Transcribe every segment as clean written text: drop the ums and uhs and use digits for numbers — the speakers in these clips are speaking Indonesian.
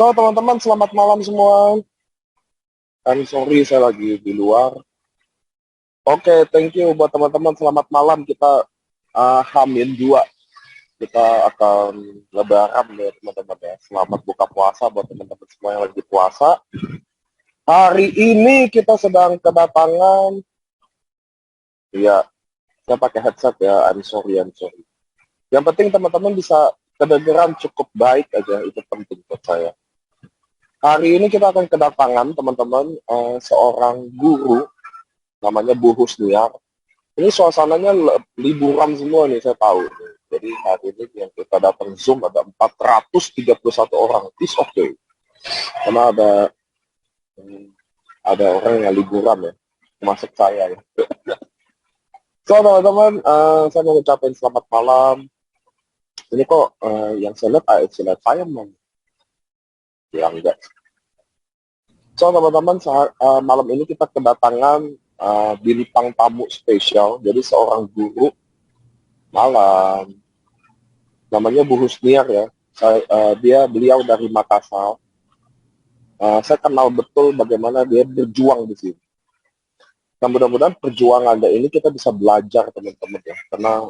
So, teman-teman, selamat malam semua. I'm sorry, saya lagi di luar. Oke, thank you buat teman-teman. Selamat malam. Kita Hamin 2. Kita akan lebaran ya, teman-teman ya. Selamat buka puasa buat teman-teman semua yang lagi puasa. Hari ini kita sedang kedatangan, ya, saya pakai headset ya. I'm sorry. Yang penting teman-teman bisa kedengeran cukup baik aja, itu penting buat saya. Hari ini kita akan kedatangan teman-teman seorang guru namanya Bu Husniar. Ini suasananya liburan semua nih, saya tahu. Jadi hari ini yang kita datang Zoom ada 431 orang. It's okay. Karena ada orang yang liburan ya, termasuk saya ya. So teman-teman, saya mau ucapin selamat malam. Ini kok yang saya lihat saya ya enggak. So teman-teman, malam ini kita kedatangan bintang tamu spesial. Jadi seorang guru malam, namanya Bu Husniar ya. Beliau dari Makassar. Saya kenal betul bagaimana dia berjuang di sini. Nah, mudah-mudahan perjuangan ini kita bisa belajar teman-teman ya. Karena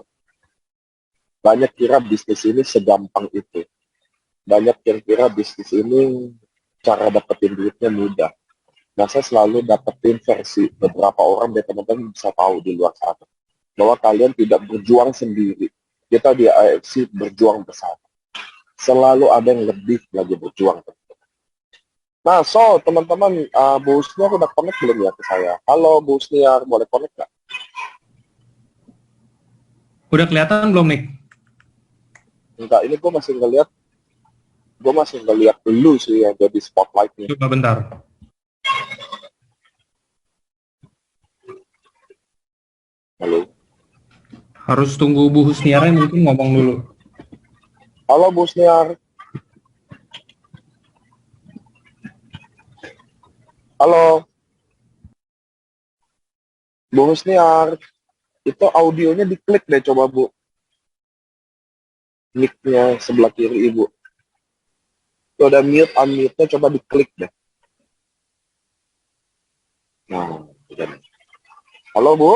banyak kira bisnis ini segampang itu. Banyak yang kira bisnis ini cara dapetin duitnya mudah. Nah, saya selalu dapetin versi beberapa orang biar teman-teman bisa tahu di luar sana. Bahwa kalian tidak berjuang sendiri. Kita di AFC berjuang bersama. Selalu ada yang lebih lagi berjuang. Nah, so teman-teman, Bu Husniar udah connect belum ya ke saya? Halo Bu Husniar, boleh connect nggak? Udah kelihatan belum, Nick? Enggak, ini gue masih ngeliat dulu sih yang jadi spotlight-nya. Coba bentar. Halo. Harus tunggu Bu Husniarnya mungkin ngomong dulu. Halo Bu Husniar. Halo. Bu Husniar. Itu audionya diklik deh coba Bu. Mic-nya sebelah kiri Ibu. Itu ada mute, unmute-nya coba diklik deh. Nah, udah. Halo Bu.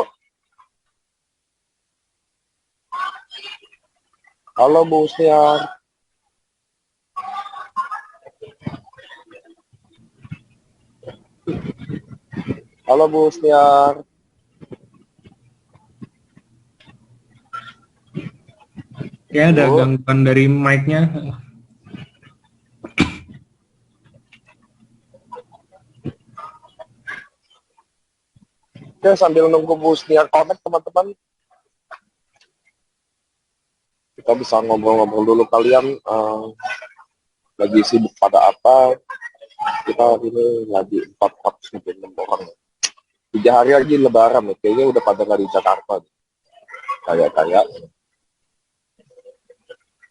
Halo Bu Husniar. Halo Bu Husniar. Ya, ada gangguan dari mic-nya. Oke, sambil nunggu Bu Husniar connect teman-teman. Kita bisa ngobrol-ngobrol dulu, kalian lagi sibuk pada apa. Kita hari ini lagi 446 orang. 3 hari lagi lebaran ya. Kayaknya udah pada nggak di Jakarta. Kayak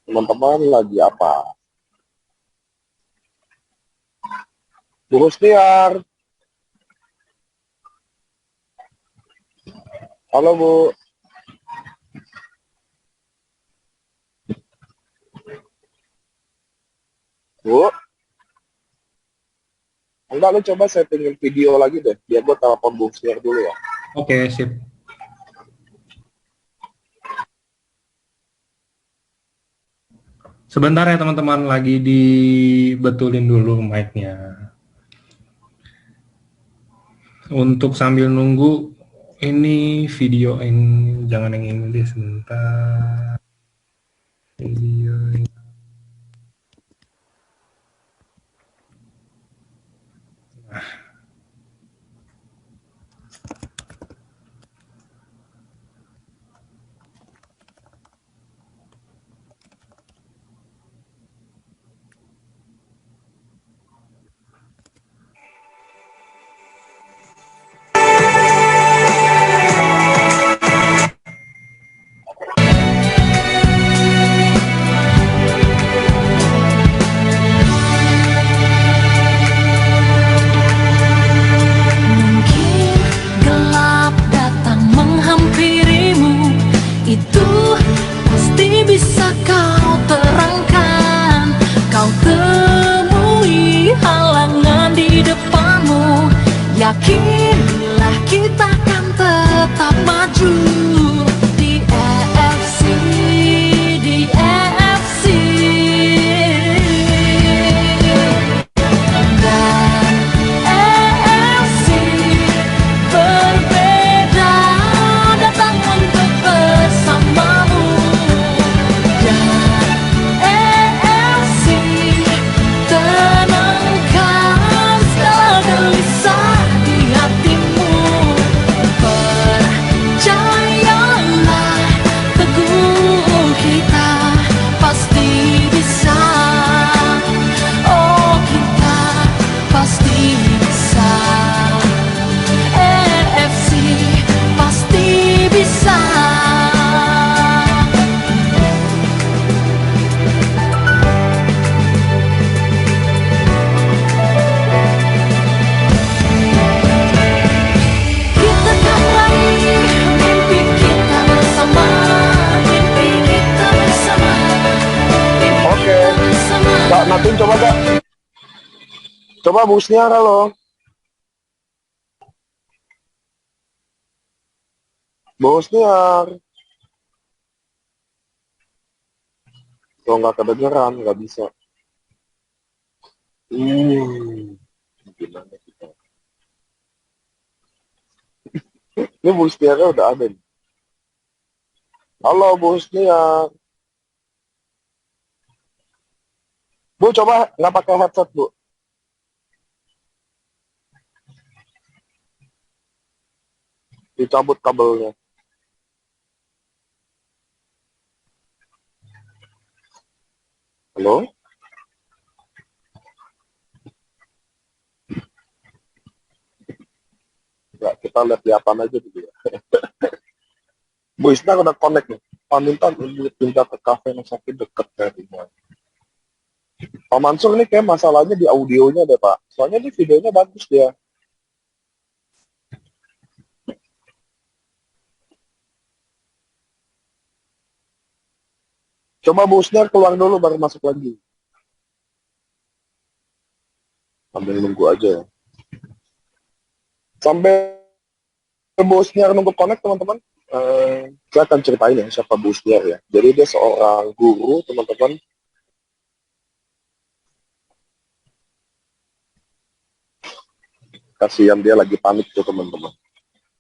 teman-teman lagi apa? Bu Husniar. Halo Bu. Bu. Enggak, lu coba settingin video lagi deh. Biar gue telepon Bu Husniar dulu ya. Oke, sip. Sebentar ya teman-teman, lagi dibetulin dulu mic-nya. Untuk sambil nunggu, ini video ini, jangan yang ini deh, sebentar. Video ini. coba Kak. Coba busnya halo. Bosnya. Kalau nggak kedengeran, nggak bisa. Gimana kita? Ini busnya udah ada nih. Halo busnya. Bu, coba nggak pakai headset, Bu. Dicabut kabelnya. Halo? Ya, kita lihat di apa aja dulu ya. Bu Isna udah connect nih. Pak minta pindah ke kafe yang sakit deket dari rumah. Pak Mansur ini kayak masalahnya di audionya deh, Pak. Soalnya di videonya bagus dia. Coba Bu Usner keluar dulu baru masuk lagi. Sambil nunggu aja ya. Sampai Bu Usner nunggu connect, teman-teman. Saya akan ceritain ya siapa Bu Usner ya. Jadi dia seorang guru, teman-teman. Kasihan dia lagi panik tuh, teman-teman.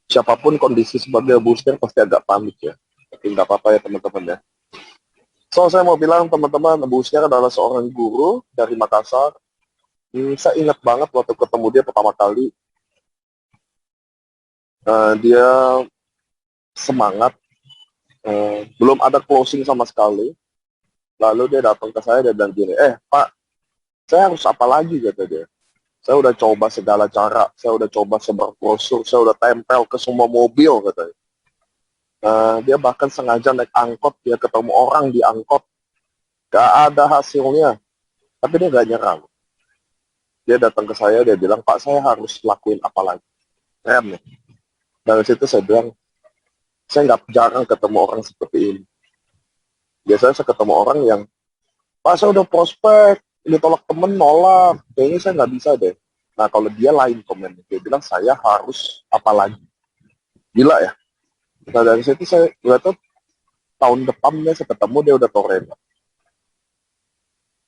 Siapapun kondisi sebagai Bu Usner pasti agak panik ya. Tapi nggak apa-apa ya, teman-teman ya. So, saya mau bilang, teman-teman, Bu Usner adalah seorang guru dari Makassar. Saya ingat banget waktu ketemu dia pertama kali. Dia semangat, belum ada closing sama sekali. Lalu dia datang ke saya, dia bilang gini, Pak, saya harus apa lagi, kata dia. Saya udah coba segala cara, saya udah coba sebar brosur, saya udah tempel ke semua mobil, katanya. Dia bahkan sengaja naik angkot, dia ketemu orang di angkot, gak ada hasilnya. Tapi dia gak nyerah. Dia datang ke saya, dia bilang, Pak, saya harus lakuin apa lagi. Keren nih. Dari situ saya bilang, saya nggak jarang ketemu orang seperti ini. Biasanya saya ketemu orang yang, Pak, saya udah prospek, ditolak temen, nolak. Kayaknya saya nggak bisa deh. Nah, kalau dia lain komen. Dia bilang, saya harus apa lagi. Gila ya. Nah, dari situ saya lihat tuh, tahun depannya saya ketemu, dia udah torrent.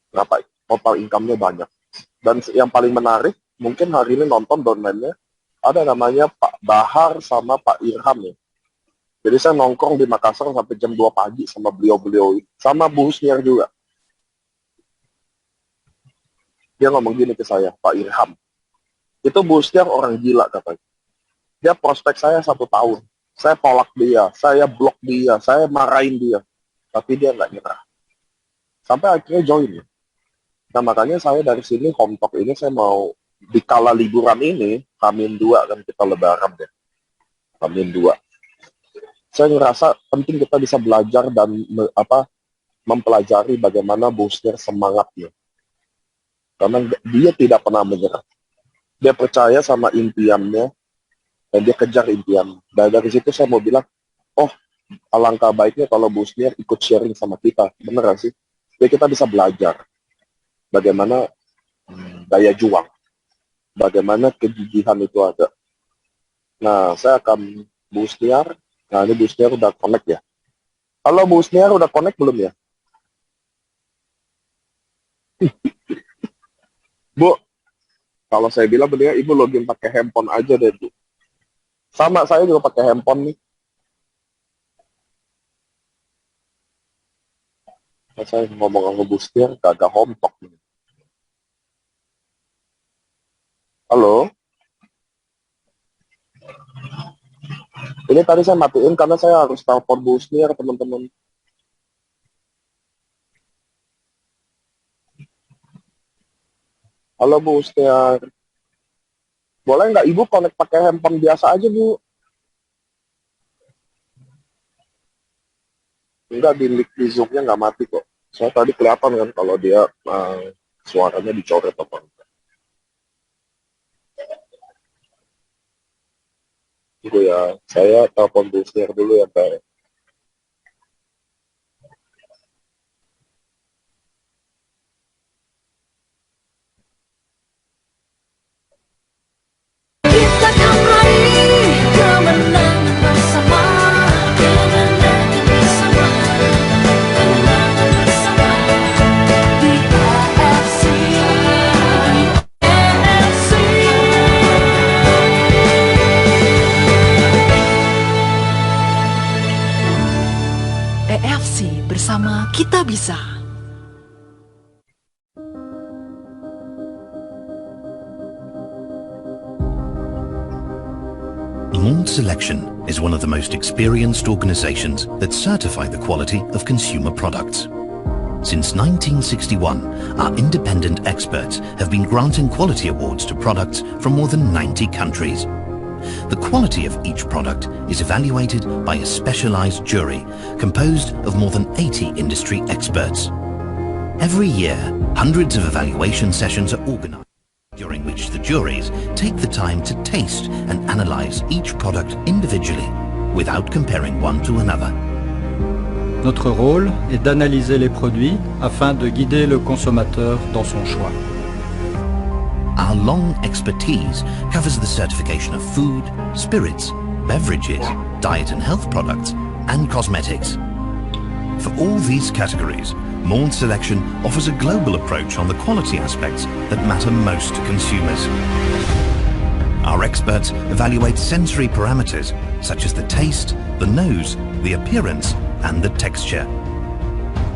Kenapa? Total income-nya banyak. Dan yang paling menarik, mungkin hari ini nonton downline-nya, ada namanya Pak Bahar sama Pak Irham ya. Jadi saya nongkrong di Makassar sampai jam 2 pagi sama beliau-beliau. Sama Bu Husniar juga. Dia ngomong gini ke saya, Pak Irham. Itu Bu Husniar orang gila katanya. Dia prospek saya 1 tahun. Saya tolak dia, saya blok dia, saya marahin dia. Tapi dia nggak nyerah. Sampai akhirnya join ya. Nah makanya saya dari sini, home talk ini saya mau, di kala liburan ini, Hamin 2 kan kita lebaran ya. Hamin 2. Saya ngerasa penting kita bisa belajar dan mempelajari bagaimana Bu Husniar semangatnya. Karena dia tidak pernah menyerah. Dia percaya sama impiannya, dan dia kejar impian. Dan dari situ saya mau bilang, oh, alangkah baiknya kalau Bu Husniar ikut sharing sama kita. Bener gak sih? Jadi kita bisa belajar bagaimana daya juang, bagaimana kegigihan itu ada. Nah, saya akan Bu Husniar. Nah, ini Bu Husniar udah connect ya. Halo Bu Husniar, udah connect belum ya? Bu, kalau saya bilang benar, Ibu login pakai handphone aja deh, Bu. Sama, saya juga pakai handphone nih. Saya ngomong sama Bu Husniar, gak home talk nih. Halo? Ini tadi saya matiin karena saya harus telepon Bu Husniar, teman-teman. Halo Bu Husniar. Boleh nggak Ibu connect pakai handphone biasa aja, Bu? Enggak, di Zoom-nya nggak mati kok. Saya tadi kelihatan kan kalau dia suaranya dicoret apa enggak. Gitu ya. Saya telepon Bu Husniar dulu ya, Pak. kita bisa. Malt Selection is one of the most experienced organizations that certify the quality of consumer products. Since 1961, our independent experts have been granting quality awards to products from more than 90 countries. The quality of each product is evaluated by a specialized jury composed of more than 80 industry experts. Every year, hundreds of evaluation sessions are organized, during which the juries take the time to taste and analyze each product individually without comparing one to another. Notre rôle est d'analyser les produits afin de guider le consommateur dans son choix. Our long expertise covers the certification of food, spirits, beverages, diet and health products, and cosmetics. For all these categories, Malt Selection offers a global approach on the quality aspects that matter most to consumers. Our experts evaluate sensory parameters such as the taste, the nose, the appearance, and the texture.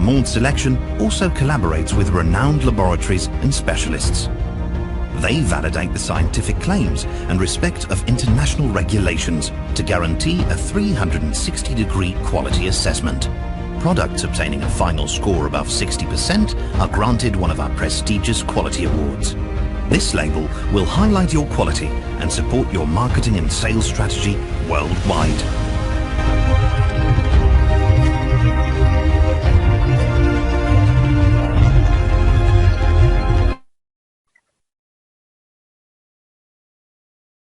Malt Selection also collaborates with renowned laboratories and specialists. They validate the scientific claims and respect of international regulations to guarantee a 360-degree quality assessment. Products obtaining a final score above 60% are granted one of our prestigious quality awards. This label will highlight your quality and support your marketing and sales strategy worldwide.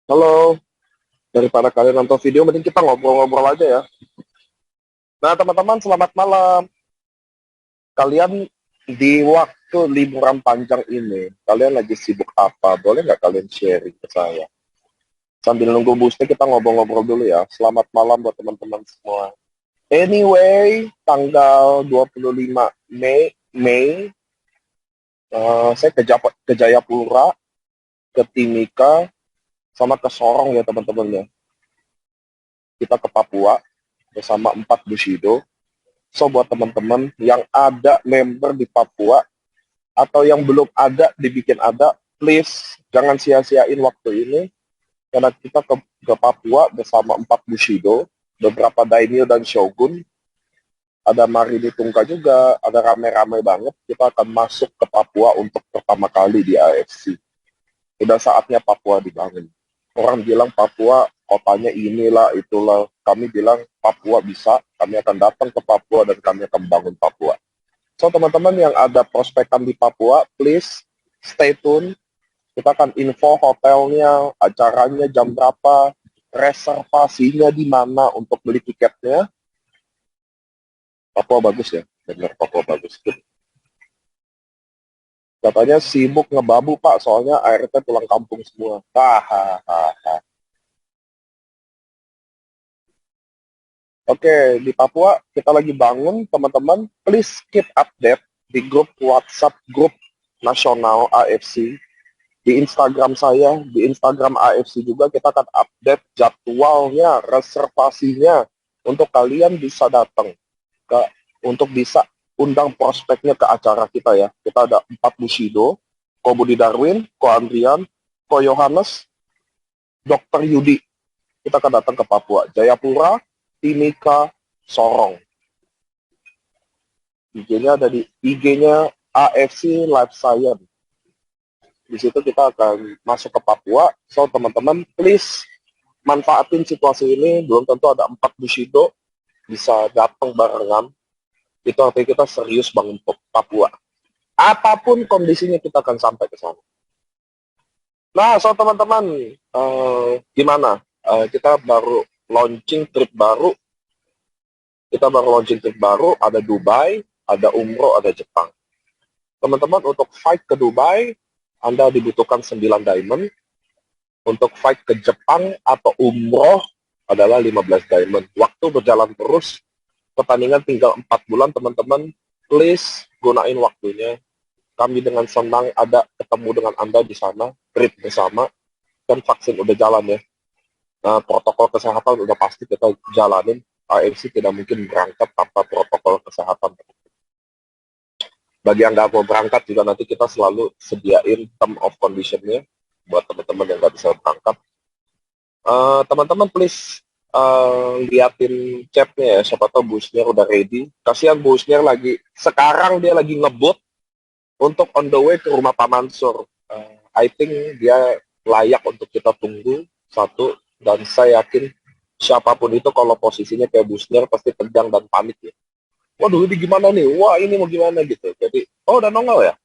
Halo, daripada kalian nonton video, mending kita ngobrol-ngobrol aja ya. Nah, teman-teman, selamat malam. Kalian di waktu liburan panjang ini, kalian lagi sibuk apa? Boleh nggak kalian sharing ke saya? Sambil nunggu boostnya, kita ngobrol-ngobrol dulu ya. Selamat malam buat teman-teman semua. Anyway, tanggal 25 Mei, saya ke Jayapura, ke Timika, sama ke Sorong ya teman-teman ya. Kita ke Papua bersama 4 Bushido. So buat teman-teman yang ada member di Papua atau yang belum ada dibikin ada, please jangan sia-siain waktu ini karena kita ke Papua bersama 4 Bushido, beberapa daimyo dan shogun, ada Marini Tungka juga, ada rame-rame banget. Kita akan masuk ke Papua untuk pertama kali di AFC. Udah saatnya Papua dibangun. Orang bilang Papua kotanya inilah, itulah. Kami bilang Papua bisa, kami akan datang ke Papua dan kami akan bangun Papua. So teman-teman yang ada prospekan di Papua, please stay tune. Kita akan info hotelnya, acaranya jam berapa, reservasinya di mana untuk beli tiketnya. Papua bagus ya, benar Papua bagus. Katanya sibuk ngebabu Pak, soalnya ART pulang kampung semua. Hahaha. Oke, di Papua kita lagi bangun, teman-teman. Please keep update di grup WhatsApp, grup nasional AFC. Di Instagram saya, di Instagram AFC juga kita akan update jadwalnya, reservasinya, untuk kalian bisa datang, untuk bisa undang prospeknya ke acara kita ya. Kita ada 4 Bushido, Ko Budi Darwin, Ko Andrian, Ko Yohanes, Dr. Yudi. Kita akan datang ke Papua, Jayapura, Timika, Sorong. IG-nya ada di IG-nya AFC Life Science. Di situ kita akan masuk ke Papua. So teman-teman, please manfaatin situasi ini. Belum tentu ada 4 Bushido bisa datang barengan. Itu artinya kita serius bangun Papua. Apapun kondisinya kita akan sampai ke sana. Nah, so teman-teman, gimana? Kita baru launching trip baru. Ada Dubai, ada umroh, ada Jepang. Teman-teman, untuk fight ke Dubai, Anda dibutuhkan 9 diamond. Untuk fight ke Jepang atau umroh adalah 15 diamond. Waktu berjalan terus. Pertandingan tinggal 4 bulan, teman-teman. Please gunain waktunya. Kami dengan senang ada ketemu dengan Anda di sana, trip bersama, dan vaksin udah jalan ya. Nah, protokol kesehatan udah pasti kita jalanin. AFC tidak mungkin berangkat tanpa protokol kesehatan. Bagi yang nggak mau berangkat juga nanti kita selalu sediain term of condition-nya buat teman-teman yang nggak bisa berangkat. Teman-teman please liatin chatnya ya, siapa tahu busnya udah ready. Kasihan busnya sekarang dia lagi ngebut untuk on the way ke rumah Pak Mansur. I think dia layak untuk kita tunggu satu, dan saya yakin siapapun itu kalau posisinya kayak busnya pasti tegang dan panik ya. Waduh, ini gimana nih? Wah, ini mau gimana gitu. Jadi, oh udah nongol ya?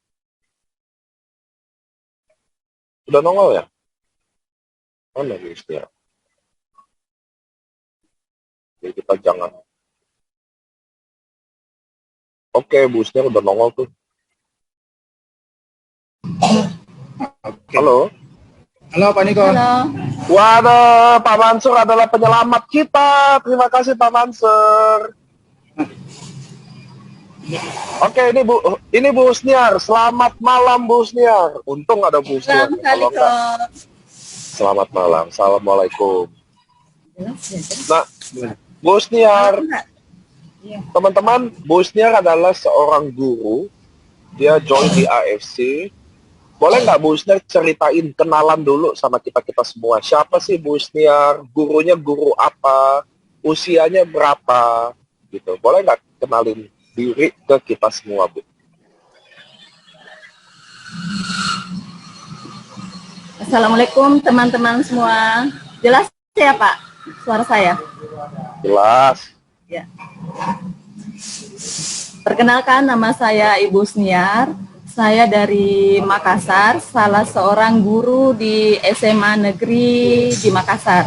Udah nongol ya? Mana busnya? Jadi kita jangan. Oke, busnya udah nongol tuh. Halo? Halo Pak Niko. Halo. Waduh, Pak Mansur adalah penyelamat kita. Terima kasih Pak Mansur. Oke, ini Bu Husniar. Selamat malam Bu Husniar. Untung ada Bu Husniar. Kalau enggak, selamat malam. Assalamualaikum. Nah, Bu Husniar, teman-teman, Bu Husniar adalah seorang guru. Dia join di AFC. Boleh nggak Bu Husniar ceritain, kenalan dulu sama kita-kita semua. Siapa sih Bu Husniar? Gurunya guru apa? Usianya berapa? Gitu. Boleh nggak kenalin diri ke kita semua, Bu? Assalamualaikum teman-teman semua. Jelas ya Pak suara saya? Jelas. Ya. Perkenalkan, nama saya Ibu Husniar. Saya dari Makassar, salah seorang guru di SMA Negeri di Makassar.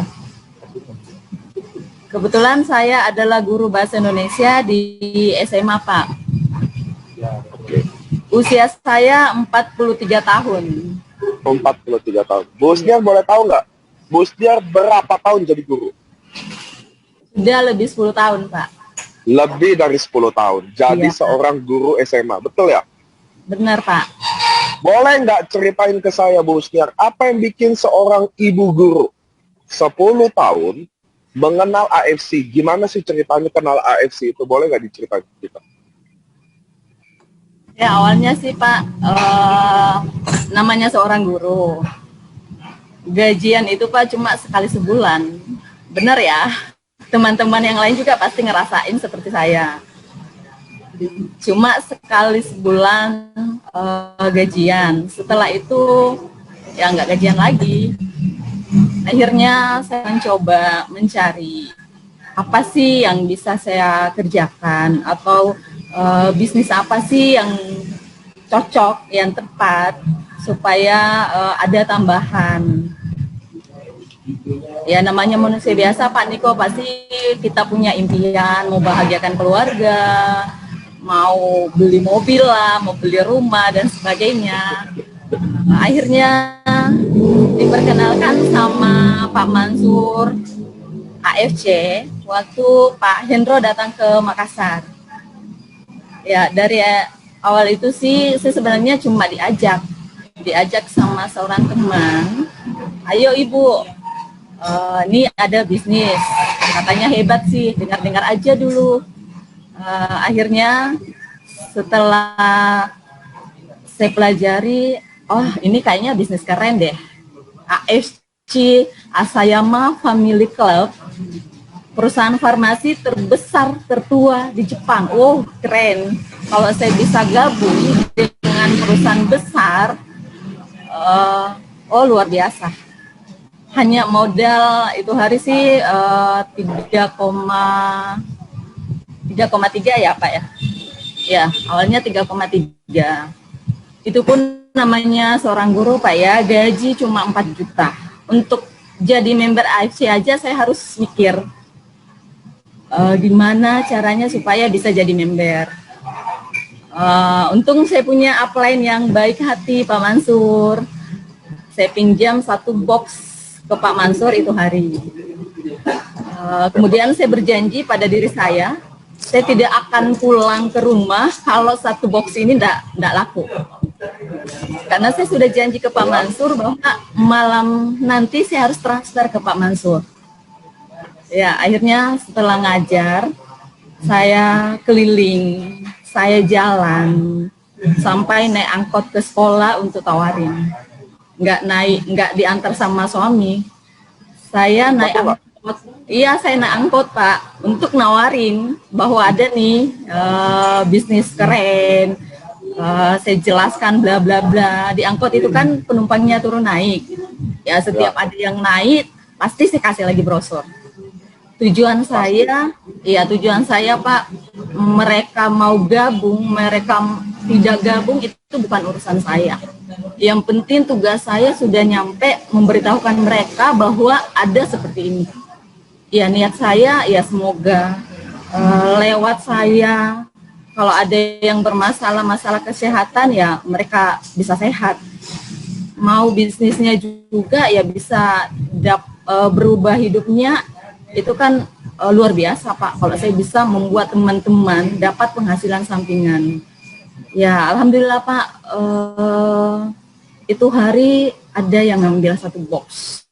Kebetulan saya adalah guru bahasa Indonesia di SMA, Pak. Usia saya 43 tahun. 43 tahun. Bu Husniar boleh tahu nggak? Bu Husniar berapa tahun jadi guru? Sudah lebih 10 tahun, Pak. Lebih dari 10 tahun. Jadi Iya, seorang guru SMA. Betul ya? Benar, Pak. Boleh nggak ceritain ke saya, Bu Husniar, apa yang bikin seorang ibu guru 10 tahun mengenal AFC? Gimana sih ceritanya kenal AFC itu? Boleh nggak diceritain ke kita? Ya, awalnya sih Pak, namanya seorang guru. Gajian itu Pak cuma sekali sebulan. Benar ya? Teman-teman yang lain juga pasti ngerasain seperti saya. Cuma sekali sebulan gajian. Setelah itu ya nggak gajian lagi. Akhirnya saya mencoba mencari apa sih yang bisa saya kerjakan, atau bisnis apa sih yang cocok, yang tepat, supaya ada tambahan. Ya namanya manusia biasa Pak Niko, pasti kita punya impian, mau bahagiakan keluarga, mau beli mobil lah, mau beli rumah dan sebagainya. Akhirnya diperkenalkan sama Pak Mansur AFC waktu Pak Hendro datang ke Makassar. Ya dari awal itu sih saya sebenarnya cuma diajak sama seorang teman. Ayo Ibu, ini ada bisnis, katanya hebat sih, dengar-dengar aja dulu. Akhirnya setelah saya pelajari, oh ini kayaknya bisnis keren deh. AFC, Asayama Family Club, perusahaan farmasi terbesar, tertua di Jepang. Oh keren, kalau saya bisa gabung dengan perusahaan besar, oh luar biasa. Hanya modal itu hari sih 3,3 ya Pak ya. Ya awalnya 3,3. Itu pun namanya seorang guru Pak ya, gaji cuma 4 juta. Untuk jadi member AFC aja saya harus mikir gimana caranya supaya bisa jadi member. Untung saya punya upline yang baik hati, Pak Mansur. Saya pinjam 1 box ke Pak Mansur itu hari. Kemudian saya berjanji pada diri saya tidak akan pulang ke rumah kalau 1 box ini enggak laku. Karena saya sudah janji ke Pak Mansur bahwa malam nanti saya harus transfer ke Pak Mansur. Ya, akhirnya setelah ngajar, saya keliling, saya jalan, sampai naik angkot ke sekolah untuk tawarin. Nggak diantar sama suami. Saya naik angkot. Iya, saya naik angkot, Pak, untuk nawarin bahwa ada nih bisnis keren. Saya jelaskan bla bla bla. Di angkot itu kan penumpangnya turun naik. Ya, setiap ada yang naik pasti saya kasih lagi brosur. Tujuan saya, Pak, mereka mau gabung, mereka tidak gabung itu bukan urusan saya. Yang penting tugas saya sudah nyampe memberitahukan mereka bahwa ada seperti ini. Ya, niat saya ya semoga lewat saya, kalau ada yang masalah kesehatan ya mereka bisa sehat. Mau bisnisnya juga ya bisa berubah hidupnya, itu kan luar biasa, Pak. Kalau saya bisa membuat teman-teman dapat penghasilan sampingan. Ya, alhamdulillah, Pak. Itu hari ada yang ngambil 1 box.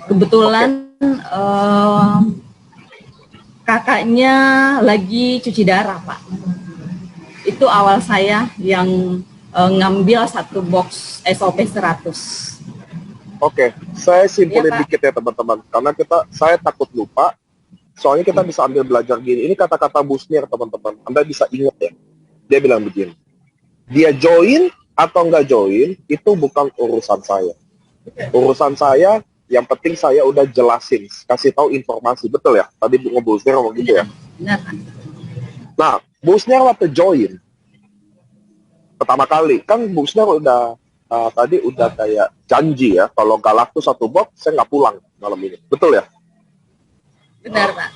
Kebetulan kakaknya lagi cuci darah, Pak. Itu awal saya yang ngambil 1 box SOP 100. Oke, saya simpulin dikit ya teman-teman, karena saya takut lupa, soalnya kita bisa ambil belajar gini. Ini kata-kata Busnir, teman-teman, Anda bisa ingat ya. Dia bilang begini, dia join atau nggak join, itu bukan urusan saya. Urusan saya, yang penting saya udah jelasin, kasih tahu informasi, betul ya? Tadi Busnir ngomong gitu ya? Nah, Busnir waktu join, pertama kali, kan Busnir udah tadi udah kayak janji ya, kalau nggak laku 1 box, saya nggak pulang malam ini. Betul ya? Benar, Pak.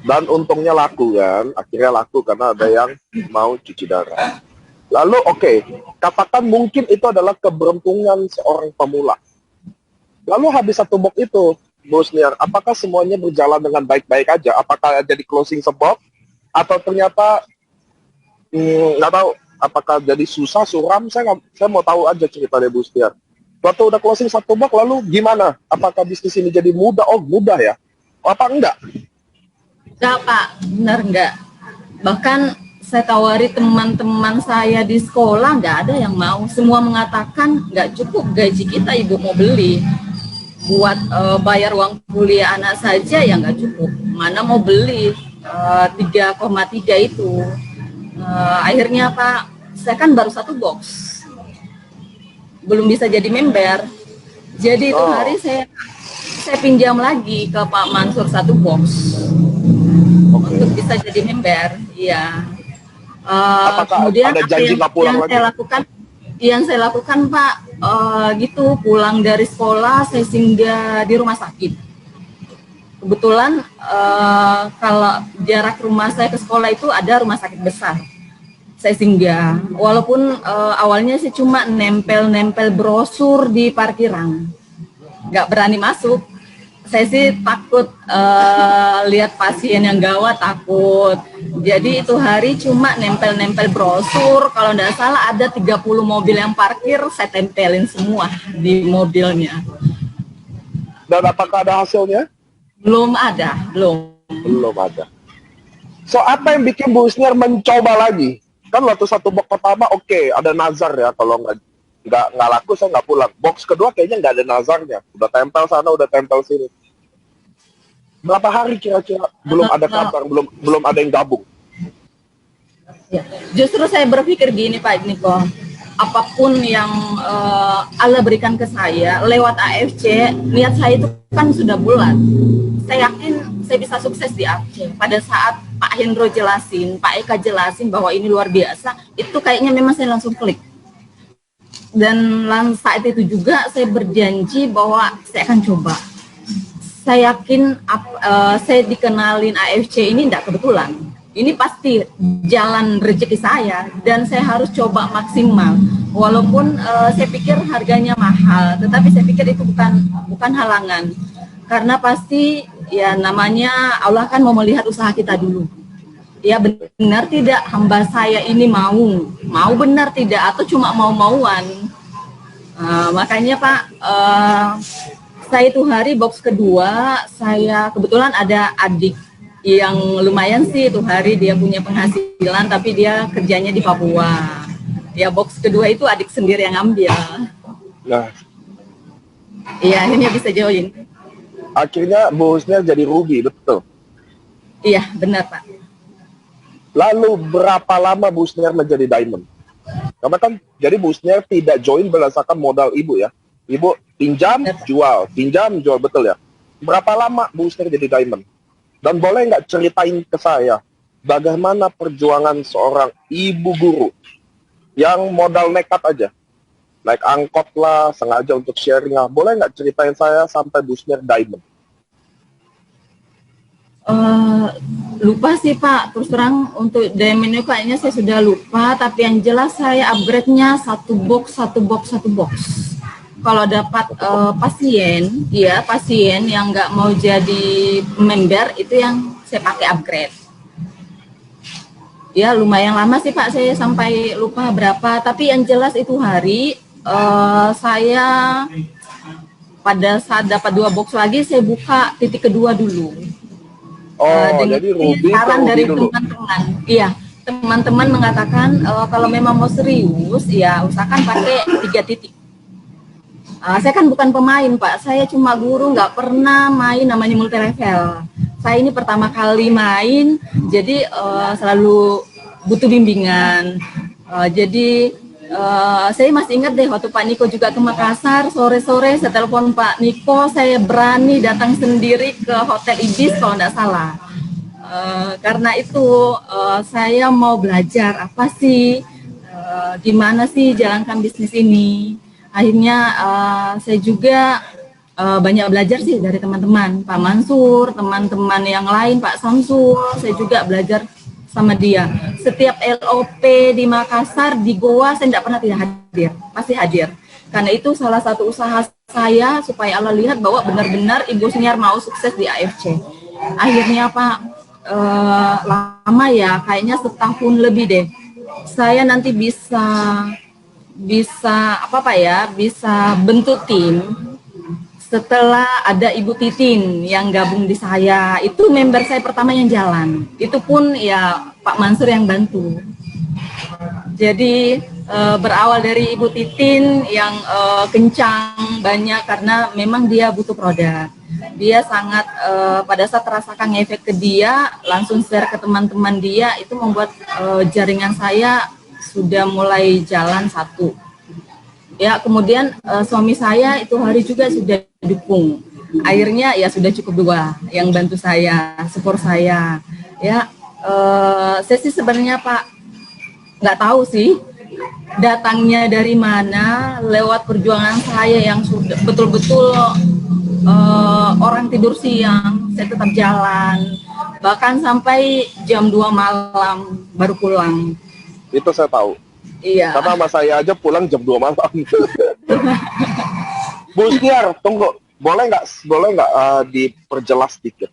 Dan untungnya laku kan, akhirnya laku karena ada yang mau cuci darah. Lalu oke, katakan mungkin itu adalah keberuntungan seorang pemula. Lalu habis 1 box itu, Busnir, apakah semuanya berjalan dengan baik-baik aja? Apakah jadi closing sebab? Atau ternyata, nggak tahu, apakah jadi susah, suram? Saya mau tahu aja cerita dari Busnir. Waktu udah closing 1 box, lalu gimana? Apakah bisnis ini jadi mudah? Oh, mudah ya? Apa enggak? Enggak, Pak. Benar enggak. Bahkan saya tawari teman-teman saya di sekolah, nggak ada yang mau. Semua mengatakan nggak cukup gaji kita, Ibu mau beli. Buat bayar uang kuliah anak saja ya nggak cukup. Mana mau beli 3,3 itu. Akhirnya, Pak, saya kan baru 1 box, belum bisa jadi member. Jadi itu hari saya pinjam lagi ke Pak Mansur 1 box untuk bisa jadi member. Iya. Kemudian ada janji nggak pulang lagi? Yang saya lakukan, Pak, gitu, pulang dari sekolah saya singgah di rumah sakit. Kebetulan kalau jarak rumah saya ke sekolah itu ada rumah sakit besar. Saya singgah, walaupun awalnya sih cuma nempel brosur di parkiran, nggak berani masuk. Saya sih takut lihat pasien yang gawat, takut. Jadi itu hari cuma nempel brosur. Kalau nggak salah ada 30 mobil yang parkir, saya tempelin semua di mobilnya. Dan apakah ada hasilnya? Belum ada. So, apa yang bikin Busnir mencoba lagi? Kan waktu 1 box pertama oke, ada nazar ya, kalau nggak laku saya nggak pulang. Box kedua kayaknya nggak ada nazarnya, udah tempel sana, udah tempel sini. Berapa hari kira-kira belum ada kabar, belum ada yang gabung? Ya, justru saya berpikir gini, Pak Niko, apapun yang Allah berikan ke saya lewat AFC, niat saya itu kan sudah bulat. Saya yakin saya bisa sukses di AFC. Pada saat Pak Hendro jelasin, Pak Eka jelasin bahwa ini luar biasa, itu kayaknya memang saya langsung klik. Dan saat itu juga saya berjanji bahwa saya akan coba. Saya yakin saya dikenalin AFC ini tidak kebetulan. Ini pasti jalan rezeki saya dan saya harus coba maksimal. Walaupun saya pikir harganya mahal, tetapi saya pikir itu bukan halangan. Karena pasti ya namanya Allah kan mau melihat usaha kita dulu. Ya benar tidak hamba saya ini mau benar tidak atau cuma mau-mauan. Makanya Pak, saya itu hari box kedua, saya kebetulan ada adik yang lumayan sih itu hari dia punya penghasilan, tapi dia kerjanya di Papua. Ya box kedua itu adik sendiri yang ambil. Nah, Iya, akhirnya bisa join. akhirnya Bu Husniar jadi rugi, betul. Iya, benar Pak. Lalu berapa lama Bu Husniar menjadi diamond? Karena kan jadi Bu Husniar tidak join berdasarkan modal Ibu ya. Ibu pinjam, jual, betul ya. Berapa lama Bu Husniar jadi diamond? Dan boleh nggak ceritain ke saya bagaimana perjuangan seorang ibu guru yang modal nekat aja, naik angkot lah, sengaja untuk sharing lah. Boleh nggak ceritain saya sampai Bu Husniar diamond? Lupa sih Pak, terus terang untuk diamond itu kayaknya saya sudah lupa, tapi yang jelas saya upgrade-nya satu box. Kalau dapat pasien yang nggak mau jadi member, itu yang saya pakai upgrade. Ya lumayan lama sih Pak, saya sampai lupa berapa, tapi yang jelas itu hari saya pada saat dapat 2 box lagi, saya buka titik kedua dulu. Jadi Ruby saran dari dulu. teman-teman. Iya, teman-teman mengatakan kalau memang mau serius, ya usahakan pakai 3 titik. Saya kan bukan pemain Pak, saya cuma guru, nggak pernah main namanya multi level. Saya ini pertama kali main, jadi selalu butuh bimbingan. Saya masih ingat deh waktu Pak Niko juga ke Makassar, sore-sore saya telepon Pak Niko, saya berani datang sendiri ke Hotel Ibis kalau nggak salah. Karena itu saya mau belajar apa sih, gimana sih jalankan bisnis ini. Akhirnya saya juga banyak belajar sih dari teman-teman, Pak Mansur, teman-teman yang lain, Pak Samsul, saya juga belajar sama dia. Setiap LOP di Makassar, di Goa, saya tidak pernah tidak hadir, pasti hadir. Karena itu salah satu usaha saya supaya Allah lihat bahwa benar-benar Ibu Husniar mau sukses di AFC. Akhirnya Pak, lama ya, kayaknya setahun lebih deh. Saya nanti bisa bentuk tim setelah ada Ibu Titin yang gabung di saya. Itu member saya pertama yang jalan, itu pun ya Pak Mansur yang bantu. Jadi berawal dari Ibu Titin yang kencang banyak, karena memang dia butuh produk. Dia sangat pada saat terasakan efek ke dia, langsung share ke teman-teman dia, itu membuat jaringan saya sudah mulai jalan satu. Ya, kemudian suami saya itu hari juga sudah dukung. Akhirnya ya sudah cukup 2 yang bantu saya, support saya. Ya, saya sih sebenarnya Pak nggak tahu sih datangnya dari mana, lewat perjuangan saya yang sudah betul-betul orang tidur siang, saya tetap jalan. Bahkan sampai jam 2 malam baru pulang. Itu saya tahu. Iya. Karena sama saya aja pulang jam 2 malam. Bu Husniar, tunggu. Boleh nggak diperjelas sedikit?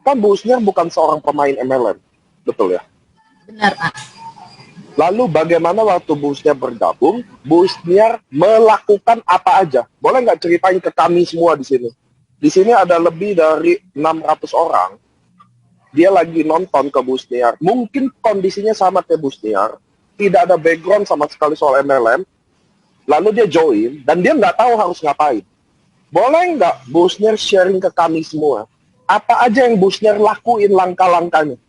Kan Bu Husniar bukan seorang pemain MLM, betul ya? Benar, Pak. Lalu bagaimana waktu Bu Husniar bergabung, Bu Husniar melakukan apa aja? Boleh nggak ceritain ke kami semua di sini? Di sini ada lebih dari 600 orang. Dia lagi nonton ke Bu Husniar. Mungkin kondisinya sama kayak Bu Husniar. Tidak ada background sama sekali soal MLM, lalu dia join, dan dia nggak tahu harus ngapain. Boleh nggak Bu Husniar sharing ke kami semua, apa aja yang Bu Husniar lakuin langkah-langkahnya?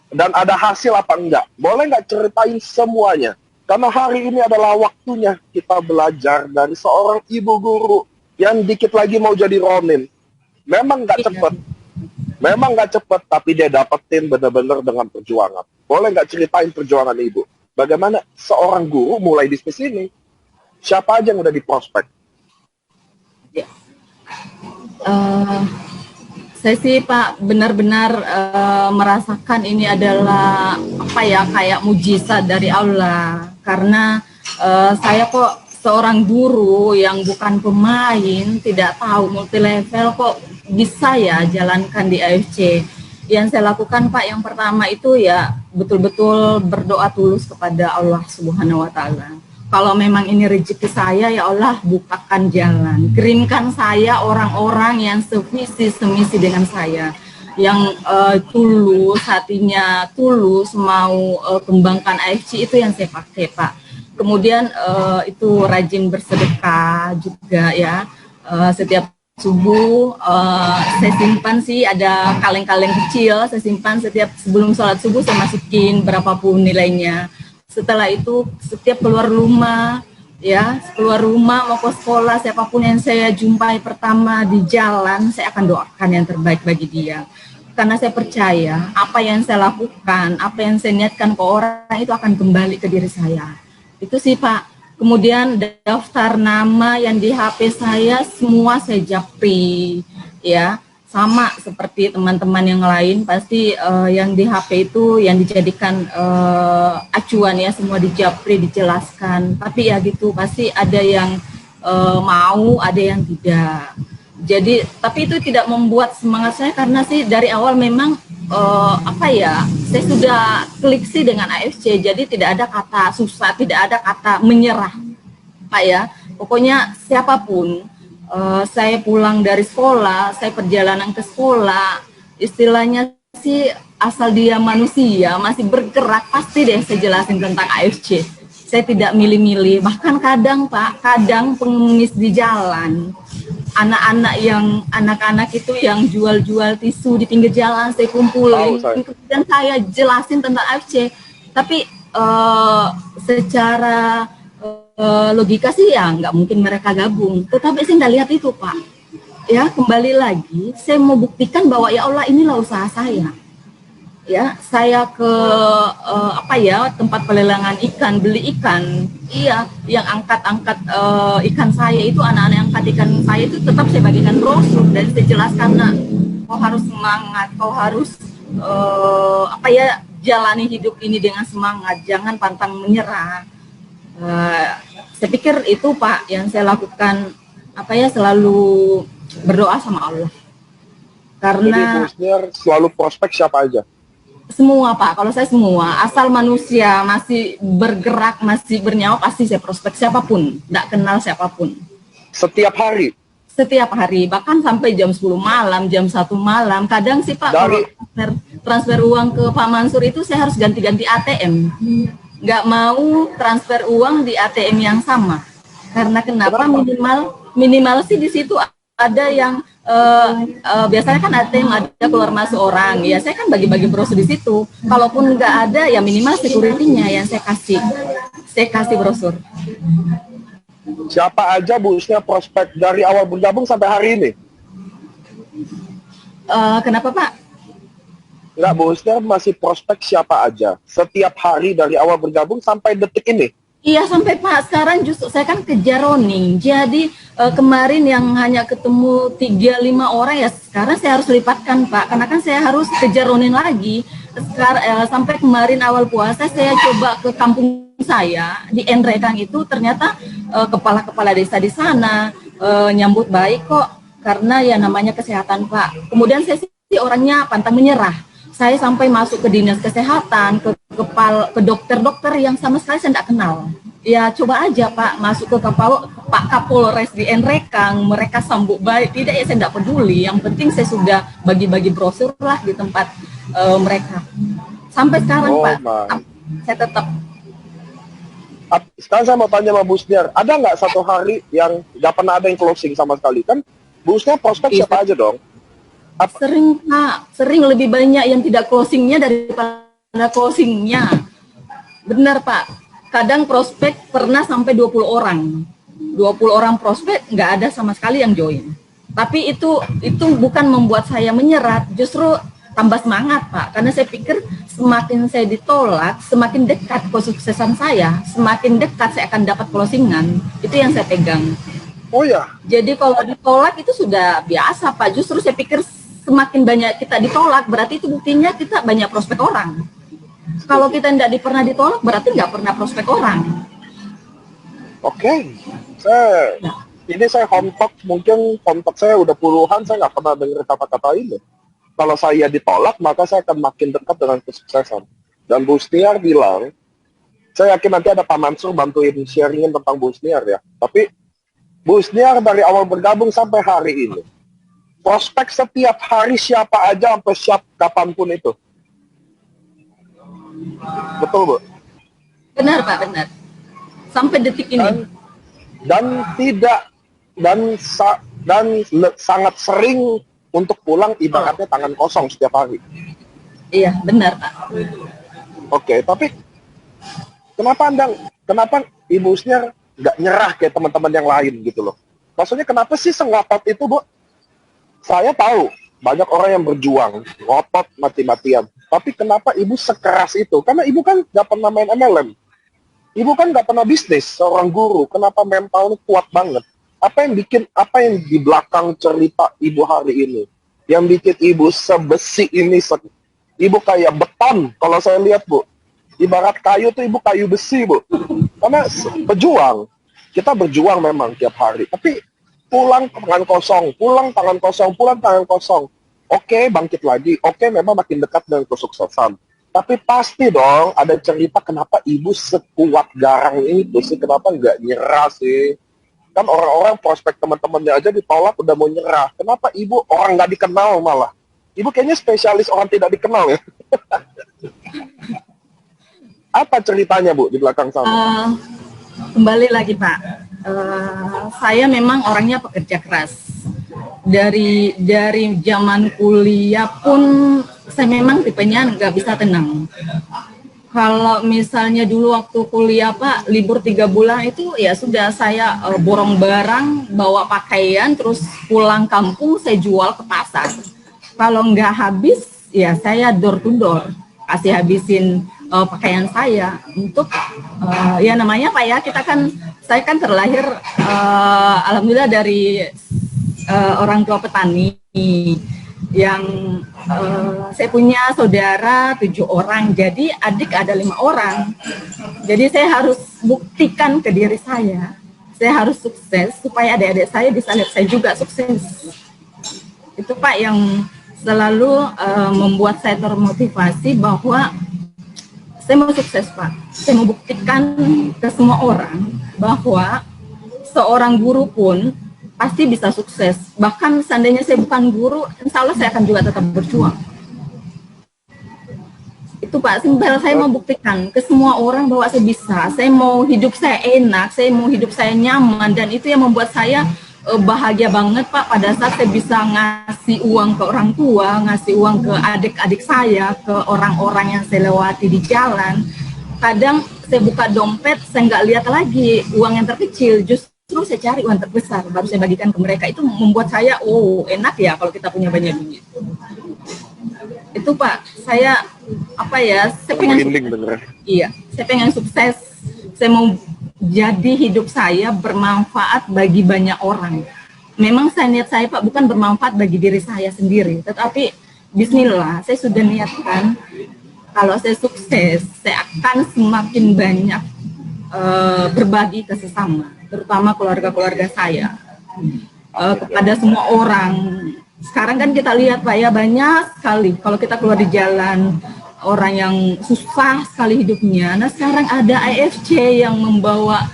Dan ada hasil apa enggak? Boleh nggak ceritain semuanya? Karena hari ini adalah waktunya kita belajar dari seorang ibu guru yang dikit lagi mau jadi Ronin. Memang nggak cepet, tapi dia dapetin benar-benar dengan perjuangan. Boleh nggak ceritain perjuangan Ibu? Bagaimana seorang guru mulai bisnis ini? Siapa aja yang udah di prospek? Ya. Saya sih Pak benar-benar merasakan ini adalah kayak mujizat dari Allah. Karena saya kok seorang guru yang bukan pemain, tidak tahu multi level, kok bisa ya jalankan di AFC. Yang saya lakukan Pak, yang pertama itu ya betul-betul berdoa tulus kepada Allah Subhanahu wa Ta'ala. Kalau memang ini rezeki saya, ya Allah bukakan jalan, kirimkan saya orang-orang yang sevisi semisi dengan saya, yang tulus, hatinya tulus mau kembangkan AFC, itu yang saya pakai Pak. Kemudian itu rajin bersedekah juga ya. Setiap subuh saya simpan sih, ada kaleng-kaleng kecil, saya simpan setiap sebelum sholat subuh, saya masukin berapapun nilainya. Setelah itu setiap keluar rumah mau ke sekolah, siapapun yang saya jumpai pertama di jalan, saya akan doakan yang terbaik bagi dia. Karena saya percaya apa yang saya lakukan, apa yang saya niatkan ke orang itu akan kembali ke diri saya. Itu sih Pak. Kemudian daftar nama yang di HP saya semua saya japri, ya, sama seperti teman-teman yang lain, pasti yang di HP itu yang dijadikan acuan ya, semua dijapri, dijelaskan. Tapi ya gitu, pasti ada yang mau, ada yang tidak. Jadi, tapi itu tidak membuat semangat saya, karena sih dari awal memang saya sudah klik sih dengan AFC, jadi tidak ada kata susah, tidak ada kata menyerah, Pak ya. Pokoknya siapapun, saya pulang dari sekolah, saya perjalanan ke sekolah, istilahnya sih asal dia manusia masih bergerak, pasti deh saya jelasin tentang AFC. Saya tidak milih-milih, bahkan kadang Pak, kadang pengemis di jalan, anak-anak itu yang jual-jual tisu di pinggir jalan, saya kumpulin, kemudian saya jelasin tentang AFC. Tapi secara logika sih ya nggak mungkin mereka gabung, tetapi saya nggak lihat itu Pak. Ya, kembali lagi, saya mau buktikan bahwa ya Allah, inilah usaha saya. Ya, saya ke tempat pelelangan ikan, beli ikan. Iya, yang angkat-angkat ikan saya itu, anak-anak yang angkat ikan saya itu tetap saya bagikan brosur dan saya jelaskan, nah, kau harus semangat, kau harus jalani hidup ini dengan semangat, jangan pantang menyerah. Saya pikir itu Pak yang saya lakukan, selalu berdoa sama Allah. Karena jadi selalu prospek siapa aja? Semua Pak, kalau saya semua, asal manusia masih bergerak, masih bernyawa, pasti saya prospek siapapun, tidak kenal siapapun. Setiap hari? Setiap hari, bahkan sampai jam 10 malam, jam 1 malam. Kadang sih Pak, kalau transfer uang ke Pak Mansur itu saya harus ganti-ganti ATM. Nggak mau transfer uang di ATM yang sama. Karena kenapa? Minimal sih di situ ada yang biasanya kan ATM ada keluar masuk orang, ya saya kan bagi-bagi brosur di situ. Kalaupun nggak ada, ya minimal security-nya yang saya kasih brosur. Siapa aja Bu Husnia prospek dari awal bergabung sampai hari ini? Kenapa Pak? Enggak, Bu Husnia masih prospek siapa aja setiap hari dari awal bergabung sampai detik ini? Iya, sampai Pak, sekarang justru saya kan kejar running. Jadi kemarin yang hanya ketemu 3-5 orang, ya sekarang saya harus lipatkan Pak, karena kan saya harus kejar running lagi. Sekarang sampai kemarin awal puasa saya coba ke kampung saya di Enrekang itu, ternyata kepala-kepala desa di sana nyambut baik kok, karena ya namanya kesehatan Pak. Kemudian saya sih orangnya pantang menyerah. Saya sampai masuk ke dinas kesehatan, ke dokter-dokter yang sama sekali saya tidak kenal. Ya coba aja Pak, masuk ke Pak Kapolres di Enrekang, mereka sambut baik. Tidak, ya saya tidak peduli. Yang penting saya sudah bagi-bagi brosur lah di tempat mereka. Sampai sekarang Pak, saya tetap. Sekarang saya mau tanya sama Bu Husnia, ada nggak satu hari yang nggak pernah ada yang closing sama sekali? Kan Bu Husnia prospek siapa aja dong? Sering Pak, sering lebih banyak yang tidak closingnya daripada closingnya. Benar Pak, kadang prospek pernah sampai 20 orang. 20 orang prospek nggak ada sama sekali yang join. Tapi itu bukan membuat saya menyerah, justru tambah semangat Pak. Karena saya pikir semakin saya ditolak, semakin dekat kesuksesan saya, semakin dekat saya akan dapat closingan. Itu yang saya pegang. Oh ya. Jadi kalau ditolak itu sudah biasa Pak. Justru saya pikir semakin banyak kita ditolak, berarti itu buktinya kita banyak prospek orang. Kalau kita tidak pernah ditolak, berarti nggak pernah prospek orang. Oke. Ini saya home talk, mungkin home talk saya udah puluhan, saya nggak pernah dengar kata-kata ini. Kalau saya ditolak, maka saya akan makin dekat dengan kesuksesan. Dan Bu Husnia bilang, saya yakin nanti ada Pak Mansur bantuin sharingin tentang Bu Husnia ya. Tapi Bu Husnia dari awal bergabung sampai hari ini, prospek setiap hari siapa aja sampai siap kapanpun itu. Betul, Bu? Benar Pak, benar. Sampai detik ini. Dan tidak sangat sering untuk pulang ibaratnya tangan kosong setiap hari. Iya, benar Pak. Oke, tapi kenapa Ibu Husniar nggak nyerah kayak teman-teman yang lain gitu loh? Maksudnya kenapa sih sengotot itu, Bu? Saya tahu banyak orang yang berjuang, ngotot mati-matian. Tapi kenapa Ibu sekeras itu? Karena Ibu kan nggak pernah main MLM. Ibu kan nggak pernah bisnis, seorang guru. Kenapa mentalnya kuat banget? Apa yang di belakang cerita Ibu hari ini? Yang bikin Ibu sebesi ini, Ibu kayak beton, kalau saya lihat, Bu. Ibarat kayu tuh Ibu kayu besi, Bu. Karena berjuang. Kita berjuang memang tiap hari. Tapi pulang tangan kosong, pulang tangan kosong, pulang tangan kosong. Oke, bangkit lagi. Oke, memang makin dekat dengan kesuksesan. Tapi pasti dong ada cerita kenapa Ibu sekuat garang itu sih. Kenapa nggak nyerah sih? Kan orang-orang prospek teman-temannya aja ditolak udah mau nyerah. Kenapa Ibu orang nggak dikenal malah? Ibu kayaknya spesialis orang tidak dikenal ya. Apa ceritanya, Bu, di belakang sana? Kembali lagi, Pak. Saya memang orangnya pekerja keras. Dari zaman kuliah pun saya memang tipenya nggak bisa tenang. Kalau misalnya dulu waktu kuliah, Pak, libur 3 bulan itu ya sudah saya borong barang, bawa pakaian, terus pulang kampung saya jual ke pasar. Kalau nggak habis, ya saya door to door, kasih habisin pakaian saya untuk ya namanya Pak ya, saya kan terlahir alhamdulillah dari orang tua petani yang saya punya saudara 7 orang, jadi adik ada 5 orang. Jadi saya harus buktikan ke diri saya harus sukses supaya adik-adik saya bisa lihat saya juga sukses. Itu Pak yang selalu membuat saya termotivasi bahwa saya mau sukses, Pak. Saya mau buktikan ke semua orang bahwa seorang guru pun pasti bisa sukses. Bahkan seandainya saya bukan guru, insya Allah saya akan juga tetap berjuang. Itu Pak, simpel saya mau buktikan ke semua orang bahwa saya bisa. Saya mau hidup saya enak, saya mau hidup saya nyaman, dan itu yang membuat saya bahagia banget Pak pada saat saya bisa ngasih uang ke orang tua, ngasih uang ke adik-adik saya, ke orang-orang yang saya lewati di jalan. Kadang saya buka dompet, saya nggak lihat lagi uang yang terkecil, justru saya cari uang terbesar, baru saya bagikan ke mereka. Itu membuat saya, oh enak ya kalau kita punya banyak duit. Itu Pak, saya saya pengen sukses. Iya, saya pengen sukses. Saya mau jadi hidup saya bermanfaat bagi banyak orang. Memang niat saya Pak bukan bermanfaat bagi diri saya sendiri, tetapi bismillah, saya sudah niatkan kalau saya sukses, saya akan semakin banyak berbagi ke sesama, terutama keluarga-keluarga saya, kepada semua orang. Sekarang kan kita lihat Pak ya, banyak sekali kalau kita keluar di jalan, orang yang susah sekali hidupnya. Nah sekarang ada AFC yang membawa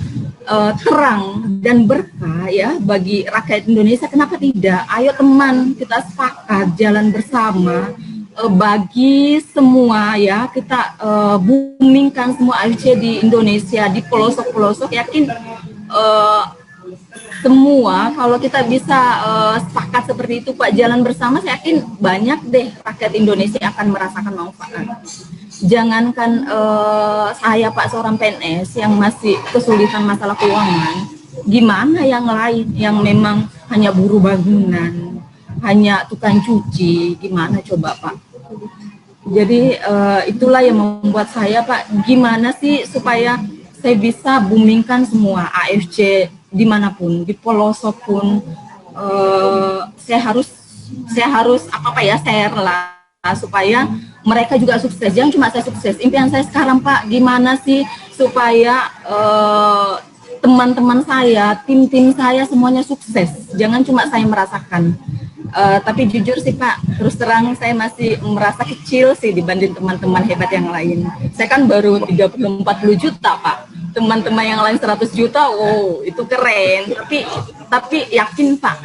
terang dan berkah ya bagi rakyat Indonesia. Kenapa tidak? Ayo teman, kita sepakat jalan bersama bagi semua ya. Kita boomingkan semua AFC di Indonesia, di pelosok-pelosok. Yakin semua kalau kita bisa sepakat seperti itu Pak, jalan bersama, saya yakin banyak deh rakyat Indonesia akan merasakan manfaat. Jangankan saya Pak seorang PNS yang masih kesulitan masalah keuangan, gimana yang lain yang memang hanya buruh bangunan, hanya tukang cuci, gimana coba Pak. Jadi itulah yang membuat saya Pak, gimana sih supaya saya bisa boomingkan semua AFC dimanapun, di pelosok pun, saya harus share lah supaya mereka juga sukses. Jangan cuma saya sukses. Impian saya sekarang Pak, gimana sih supaya teman-teman saya, tim-tim saya semuanya sukses. Jangan cuma saya merasakan. Tapi jujur sih Pak, terus terang saya masih merasa kecil sih dibanding teman-teman hebat yang lain. Saya kan baru 30-40 juta Pak. teman-teman yang lain 100 juta, wow itu keren. Tapi yakin Pak,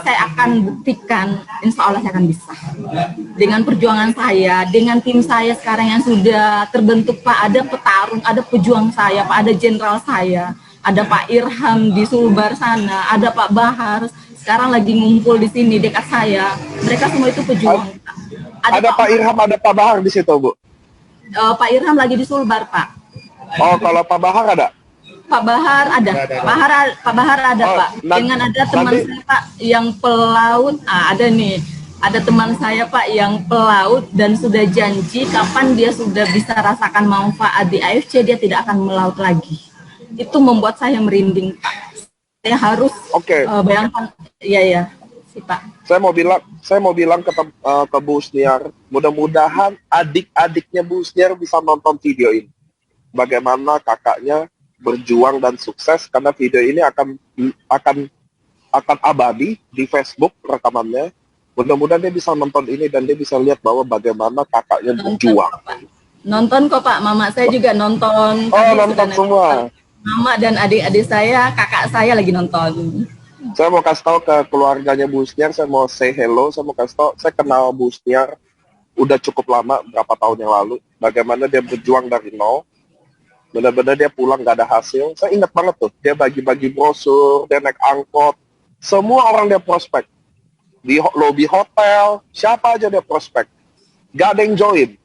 saya akan buktikan, insya Allah saya akan bisa. Dengan perjuangan saya, dengan tim saya sekarang yang sudah terbentuk Pak, ada petarung, ada pejuang saya Pak, ada jenderal saya, ada Pak Irham di Sulbar sana, ada Pak Bahar, sekarang lagi ngumpul di sini dekat saya. Mereka semua itu pejuang Pak. Ada Pak Irham, ada Pak Bahar di situ Bu? Pak Irham lagi di Sulbar Pak. Oh, kalau Pak Bahar ada? Pak Bahar ada. Pak Bahar ada Pak. Dengan ada teman saya Pak yang pelaut. Ada nih. Ada teman saya Pak yang pelaut dan sudah janji kapan dia sudah bisa rasakan manfaat di AFC dia tidak akan melaut lagi. Itu membuat saya merinding Pak. Saya harus bayangkan. Iya sih Pak. Saya mau bilang ke Bu Sniar, mudah-mudahan adik-adiknya Bu Sniar bisa nonton video ini. Bagaimana kakaknya berjuang dan sukses, karena video ini akan abadi di Facebook rekamannya. Mudah-mudahan dia bisa nonton ini dan dia bisa lihat bahwa bagaimana kakaknya berjuang. Nonton kok Pak, mama saya juga nonton. Oh, nonton semua. Mama dan adik-adik saya, kakak saya lagi nonton. Saya mau kasih tahu ke keluarganya Bu Sniar, saya mau say hello, saya mau kasih tahu, saya kenal Bu Sniar udah cukup lama, berapa tahun yang lalu, bagaimana dia berjuang dari nol. Benar-benar dia pulang gak ada hasil. Saya ingat banget tuh, dia bagi-bagi brosur, dia naik angkot, semua orang dia prospek. Di lobi hotel, siapa aja dia prospek. Gak ada yang join.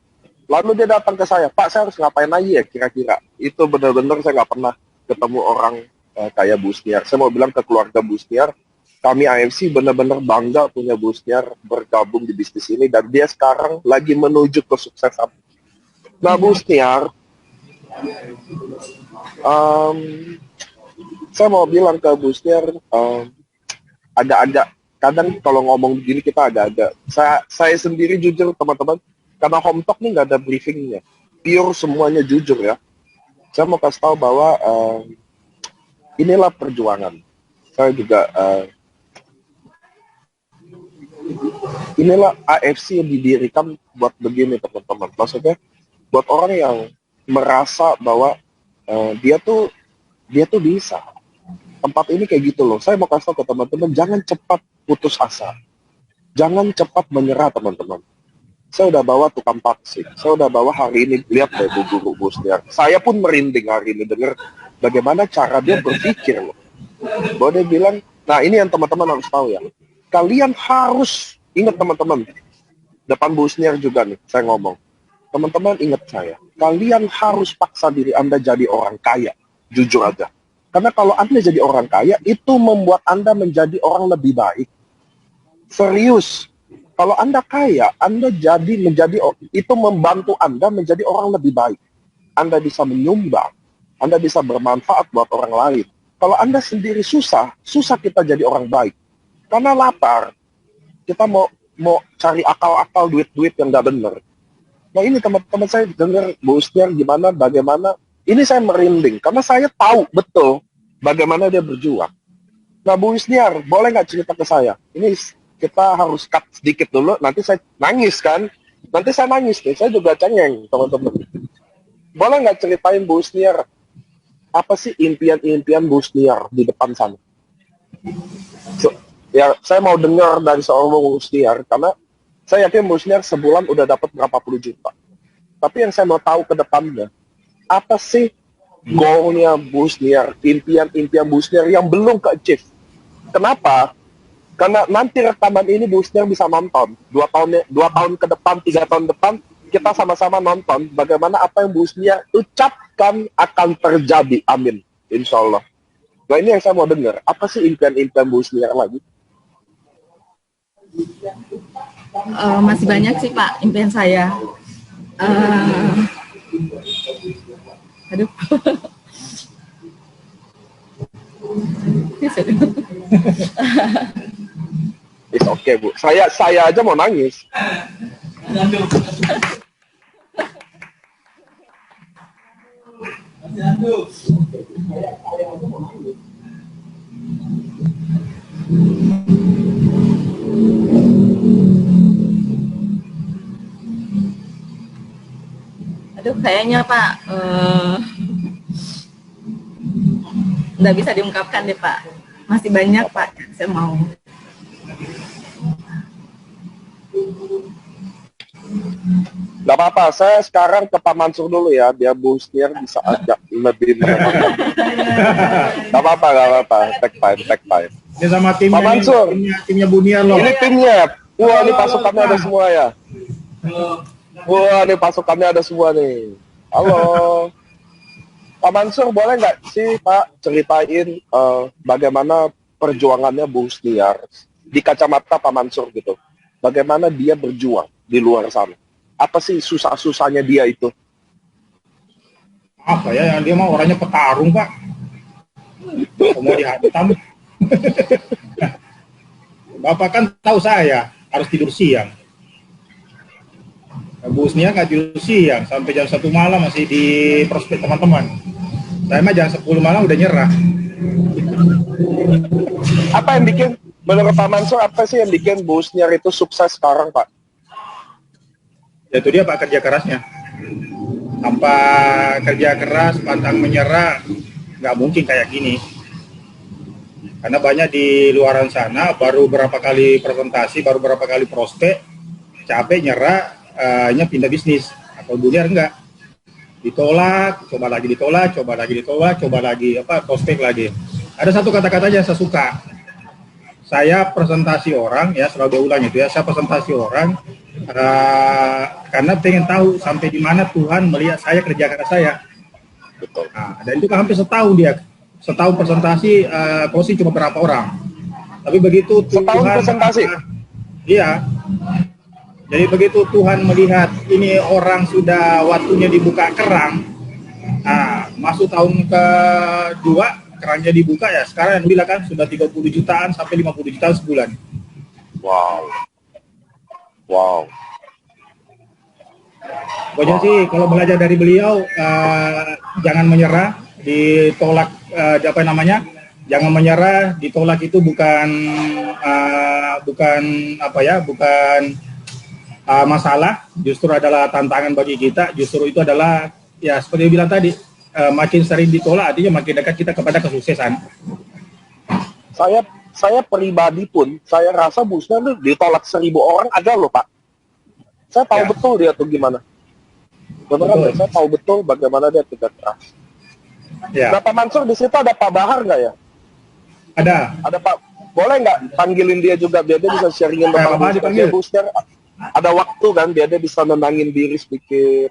Lalu dia datang ke saya, Pak saya harus ngapain lagi ya kira-kira. Itu benar-benar saya gak pernah ketemu orang kayak Bu Sniar. Saya mau bilang ke keluarga Bu Sniar, kami AFC benar-benar bangga punya Bu Sniar bergabung di bisnis ini. Dan dia sekarang lagi menuju kesuksesan. Nah Bu Sniar, saya mau bilang ke Bu Sniar, agak-agak kadang kalau ngomong begini kita agak-agak saya sendiri jujur teman-teman, karena Home Talk ini nggak ada briefingnya, pure semuanya jujur ya. Saya mau kasih tahu bahwa inilah perjuangan. Saya juga inilah AFC yang didirikan buat begini teman-teman. Maksudnya buat orang yang merasa bahwa dia tuh bisa. Tempat ini kayak gitu loh. Saya mau kasih tahu ke teman-teman, jangan cepat putus asa. Jangan cepat menyerah teman-teman. Saya udah bawa tukang taksi. Saya udah bawa hari ini, lihat deh Bu Guru Bu Sniar. Saya pun merinding hari ini dengar bagaimana cara dia berpikir loh. Bahwa dia bilang, nah ini yang teman-teman harus tahu ya. Kalian harus ingat teman-teman. Depan Bu Sniar juga nih, saya ngomong. Teman-teman ingat saya, kalian harus paksa diri Anda jadi orang kaya, jujur aja. Karena kalau Anda jadi orang kaya, itu membuat Anda menjadi orang lebih baik. Serius, kalau Anda kaya, Anda itu membantu Anda menjadi orang lebih baik. Anda bisa menyumbang, Anda bisa bermanfaat buat orang lain. Kalau Anda sendiri susah kita jadi orang baik. Karena lapar, kita mau cari akal-akal duit-duit yang nggak bener. Nah ini teman-teman saya dengar Bu Sniar bagaimana, ini saya merinding, karena saya tahu betul bagaimana dia berjuang. Nah Bu Sniar, boleh nggak cerita ke saya? Ini kita harus cut sedikit dulu, nanti saya nangis kan? Nanti saya nangis nih, saya juga cengeng teman-teman. Boleh nggak ceritain Bu Sniar, apa sih impian-impian Bu Sniar di depan sana? Ya saya mau dengar dari seorang Bu Sniar, karena saya yakin Bu Sniar sebulan udah dapat berapa puluh juta. Tapi yang saya mau tahu ke depannya, apa sih goalnya Bu Sniar, impian-impian Bu Sniar yang belum ke-achieve? Kenapa? Karena nanti rekaman ini Bu Sniar bisa nonton. 2 tahun ke depan, 3 tahun depan, kita sama-sama nonton bagaimana apa yang Bu Sniar ucapkan akan terjadi. Amin. Insya Allah. Nah ini yang saya mau dengar. Apa sih impian-impian Bu Sniar lagi? Masih banyak sih Pak impian saya. Aduh. It's okay Bu. Saya aja mau nangis. Aduh, kayaknya Pak, nggak bisa diungkapkan deh Pak. Masih banyak Pak yang saya mau. Nggak apa-apa, saya sekarang ke Pak Mansur dulu ya, biar Bu Husniar bisa ajak lebih menenangkan. Nggak apa-apa, take time. Ini sama timnya, Pak Mansur. timnya Buniar loh. Ini timnya, wah ini pasukannya ada semua ya. Wah ini pasukannya ada semua nih. Halo. Pak Mansur, boleh nggak sih Pak ceritain bagaimana perjuangannya Bu Husniar di kacamata Pak Mansur gitu. Bagaimana dia berjuang di luar sana? Apa sih susah-susahnya dia itu? Apa ya, yang dia mau orangnya petarung Pak. Mau dihantam. Bapak kan tahu saya harus tidur siang. Bu Husniar nggak tidur siang sampai jam 1 malam masih di prospek teman-teman. Saya mah jam 10 malam udah nyerah. Apa yang bikin, menurut Pak Mansur, apa sih yang bikin Bu Husniar itu sukses sekarang Pak? Ya itu dia Pak, kerja kerasnya. Tanpa kerja keras, pantang menyerah, nggak mungkin kayak gini. Karena banyak di luaran sana, baru berapa kali presentasi, baru berapa kali prospek, capek, nyerah, hanya pindah bisnis. Atau Buniar enggak. Ditolak, coba lagi, prospek lagi. Ada satu kata-kata yang saya suka. Saya presentasi orang, ya selalu ulang itu ya, saya presentasi orang, karena pengen tahu sampai di mana Tuhan melihat saya kerja keras saya. Nah, dan itu kan hampir setahun dia. Setahun presentasi, closing cuma berapa orang. Tapi begitu setahun Tuhan, presentasi? Iya. Jadi begitu Tuhan melihat ini orang sudah waktunya dibuka kerang, masuk tahun kedua, kerangnya dibuka ya, sekarang yang bilang kan sudah 30 jutaan sampai 50 jutaan sebulan. Wow. Pokoknya sih kalau belajar dari beliau, jangan menyerah, ditolak, jangan menyerah, ditolak itu bukan masalah, justru adalah tantangan bagi kita. Justru itu adalah, ya seperti yang bilang tadi, makin sering ditolak artinya makin dekat kita kepada kesuksesan. Saya pribadi pun, saya rasa Bu Husniar ditolak 1000 orang ada loh Pak. Saya tahu betul dia tuh gimana. Beneran, saya tahu betul bagaimana dia kerja keras. Ya. Nah Pak Mansur, di situ ada Pak Bahar nggak ya? Ada Pak. Boleh nggak panggilin dia juga biar dia bisa sharingin tentang Bu Husniar. Ada waktu kan biar dia bisa nenangin diri sedikit.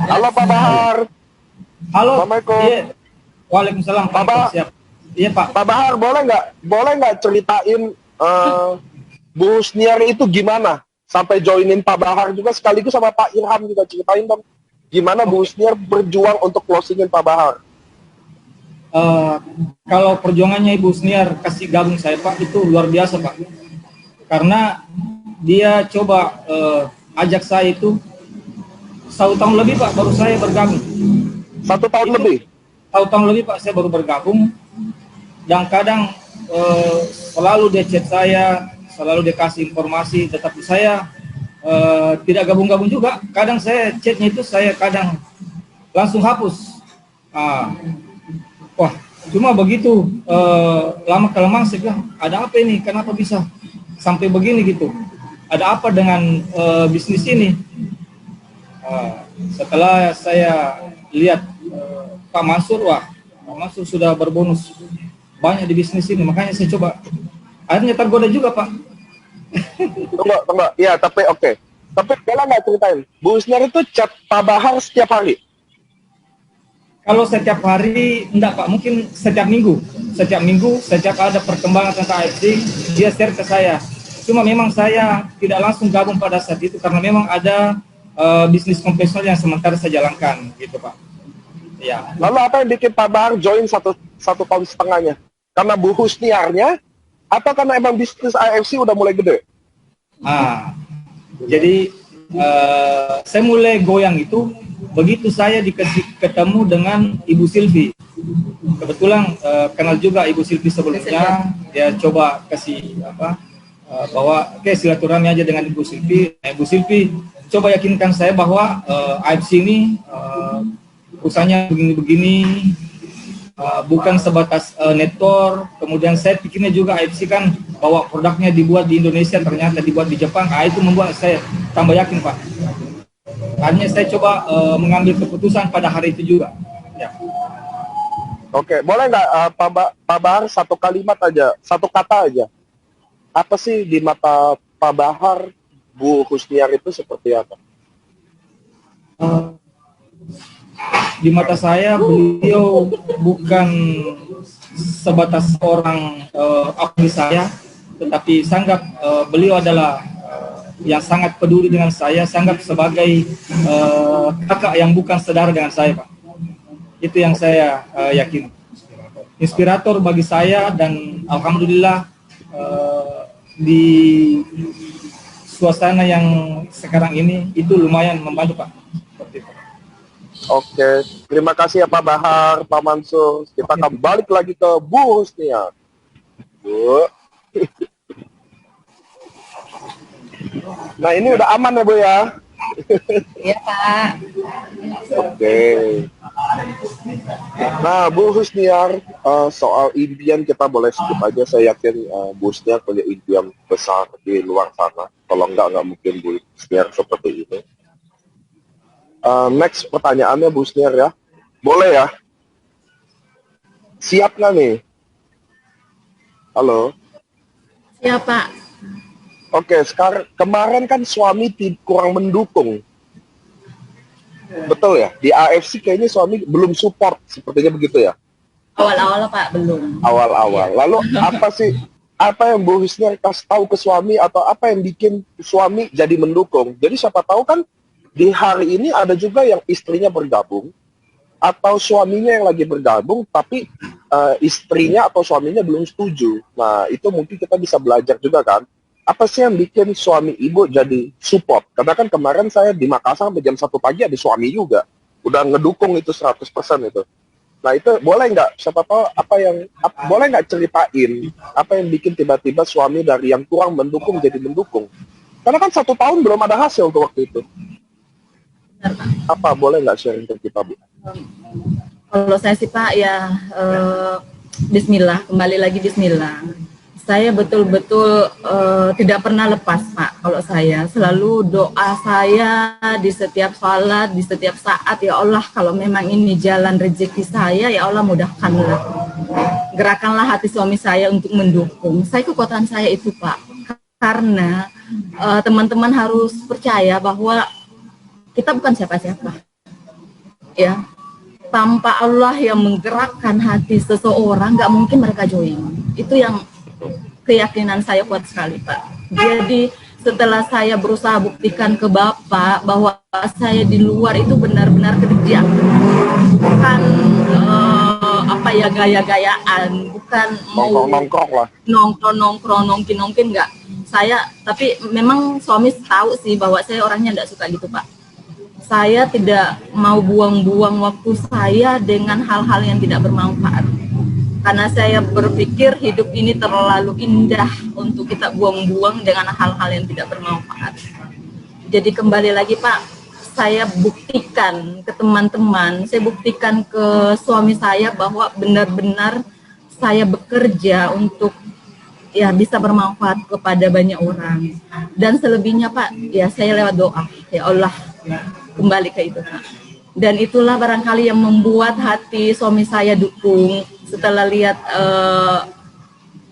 Halo Pak Bahar. Halo. Assalamualaikum. Iya. Waalaikumsalam. Pak Bahar. Siap. Iya Pak. Pak Bahar, boleh nggak ceritain Bu Husniar itu gimana sampai joinin Pak Bahar juga, sekaligus sama Pak Irham juga ceritain dong gimana Bu Husniar berjuang untuk closingin Pak Bahar. Kalau perjuangannya Ibu Husniar kasih gabung saya Pak, itu luar biasa Pak. Karena dia coba ajak saya itu 1 tahun lebih Pak baru saya bergabung. 1 tahun lebih? 1 tahun lebih Pak saya baru bergabung. Dan kadang selalu dia chat saya, selalu dia kasih informasi, tetapi saya tidak gabung-gabung juga. Kadang saya chatnya itu saya kadang langsung hapus. Wah, cuma begitu lama-kelamaan saya bilang, ada apa ini? Kenapa bisa sampai begini gitu? Ada apa dengan bisnis ini? Setelah saya lihat Pak Mansur, Pak Mansur sudah berbonus banyak di bisnis ini, makanya saya coba. Akhirnya tergoda juga Pak. Tunggu. Ya, tapi oke. Tapi boleh nggak ceritain, Bu Husniar itu chat Pak Bahar setiap hari? Kalau setiap hari, enggak Pak, mungkin setiap minggu. Setiap ada perkembangan tentang AFC, dia share ke saya. Cuma memang saya tidak langsung gabung pada saat itu, karena memang ada bisnis konvensional yang sementara saya jalankan, gitu Pak. Ya. Lalu apa yang bikin Pak Bahar join satu tahun setengahnya? Karena Bu Husniarnya, atau karena emang bisnis AFC udah mulai gede? Jadi saya mulai goyang itu begitu saya ketemu dengan Ibu Silvi. Kebetulan kenal juga Ibu Silvi sebelumnya. Dia coba kasih bahwa oke, silaturahmi aja dengan Ibu Silvi. Ibu Silvi coba yakinkan saya bahwa AFC ini usahanya begini-begini, bukan sebatas network. Kemudian saya pikirnya juga AFC kan bahwa produknya dibuat di Indonesia, ternyata dibuat di Jepang. Itu membuat saya tambah yakin, Pak. Hanya saya coba mengambil keputusan pada hari itu juga. Ya. Oke, boleh nggak Pak Bahar satu kalimat aja, satu kata aja. Apa sih di mata Pak Bahar, Bu Husniar itu seperti apa? Di mata saya beliau bukan sebatas orang abdi saya, tetapi sangat beliau adalah yang sangat peduli dengan saya, sangat sebagai kakak yang bukan saudara dengan saya, Pak. Itu yang saya yakin. Inspirator bagi saya, dan alhamdulillah di suasana yang sekarang ini itu lumayan membantu, Pak. Seperti itu. Oke, terima kasih ya Pak Bahar, Pak Mansur. Kita akan balik lagi ke Bu Husniar. Bu. Nah, ini udah aman ya Bu ya? Iya Pak. Oke. Nah, Bu Husniar, soal impian kita boleh skip aja. Saya yakin Bu Husniar punya impian besar di luar sana. Kalau nggak mungkin Bu Husniar seperti ini. Next pertanyaannya Bu Husniar ya. Boleh ya? Siap nggak nih? Halo? Siap Pak. Oke, sekarang kemarin kan suami kurang mendukung. Betul ya? Di AFC kayaknya suami belum support, sepertinya begitu ya? Awal-awal Pak, belum. Awal-awal. Lalu apa yang Bu Husniar kasih tahu ke suami, atau apa yang bikin suami jadi mendukung? Jadi siapa tahu kan di hari ini ada juga yang istrinya bergabung, atau suaminya yang lagi bergabung, tapi istrinya atau suaminya belum setuju. Nah, itu mungkin kita bisa belajar juga kan? Apa sih yang bikin suami ibu jadi support? Karena kan kemarin saya di Makassar sampai jam 1 pagi ada suami juga. Udah ngedukung itu 100% itu. Nah itu boleh nggak, siapa tahu boleh nggak ceritain apa yang bikin tiba-tiba suami dari yang kurang mendukung jadi mendukung? Karena kan 1 tahun belum ada hasil tuh waktu itu. Apa boleh nggak sharing ke kita, Bu? Kalau saya sih Pak ya Bismillah, kembali lagi Bismillah. Saya betul-betul tidak pernah lepas Pak. Kalau saya selalu doa saya di setiap sholat, di setiap saat, ya Allah kalau memang ini jalan rezeki saya, ya Allah mudahkanlah. Gerakanlah hati suami saya untuk mendukung. Kekuatan saya itu Pak. Karena teman-teman harus percaya bahwa kita bukan siapa-siapa. Ya. Tanpa Allah yang menggerakkan hati seseorang, nggak mungkin mereka join. Itu yang keyakinan saya kuat sekali Pak. Jadi setelah saya berusaha buktikan ke Bapak bahwa saya di luar itu benar-benar kerja, bukan gaya-gayaan, bukan mau nongkrong nongkin enggak. Tapi memang suami tahu sih bahwa saya orangnya enggak suka gitu Pak. Saya tidak mau buang-buang waktu saya dengan hal-hal yang tidak bermanfaat. Karena saya berpikir hidup ini terlalu indah untuk kita buang-buang dengan hal-hal yang tidak bermanfaat. Jadi kembali lagi Pak, saya buktikan ke teman-teman, saya buktikan ke suami saya bahwa benar-benar saya bekerja untuk ya bisa bermanfaat kepada banyak orang. Dan selebihnya Pak, ya saya lewat doa, ya Allah kembali ke itu Pak. Dan itulah barangkali yang membuat hati suami saya dukung. Setelah lihat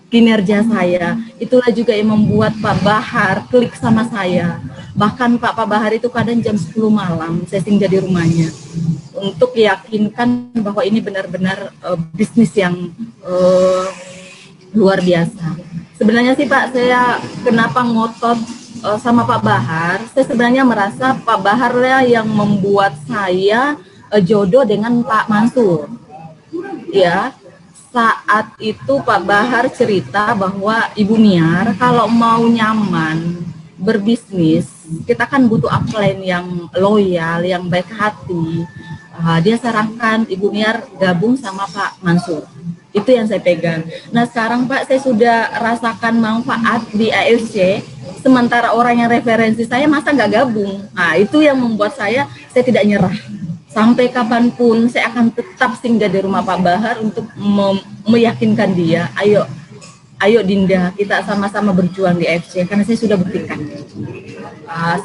kinerja saya, itulah juga yang membuat Pak Bahar klik sama saya. Bahkan Pak Bahar itu kadang jam 10 malam saya singgah di rumahnya untuk yakinkan bahwa ini benar-benar bisnis yang luar biasa. Sebenarnya sih Pak, saya kenapa ngotot sama Pak Bahar, saya sebenarnya merasa Pak Bahar yang membuat saya jodoh dengan Pak Mansur. Ya, saat itu Pak Bahar cerita bahwa Ibu Niar kalau mau nyaman berbisnis, kita kan butuh upline yang loyal, yang baik hati. Dia sarankan Ibu Niar gabung sama Pak Mansur. Itu yang saya pegang. Nah sekarang Pak, saya sudah rasakan manfaat di AFC, sementara orang yang referensi saya masa nggak gabung. Nah itu yang membuat saya tidak nyerah. Sampai kapanpun saya akan tetap singgah di rumah Pak Bahar untuk meyakinkan dia, ayo Dinda, kita sama-sama berjuang di AFC, karena saya sudah buktikan.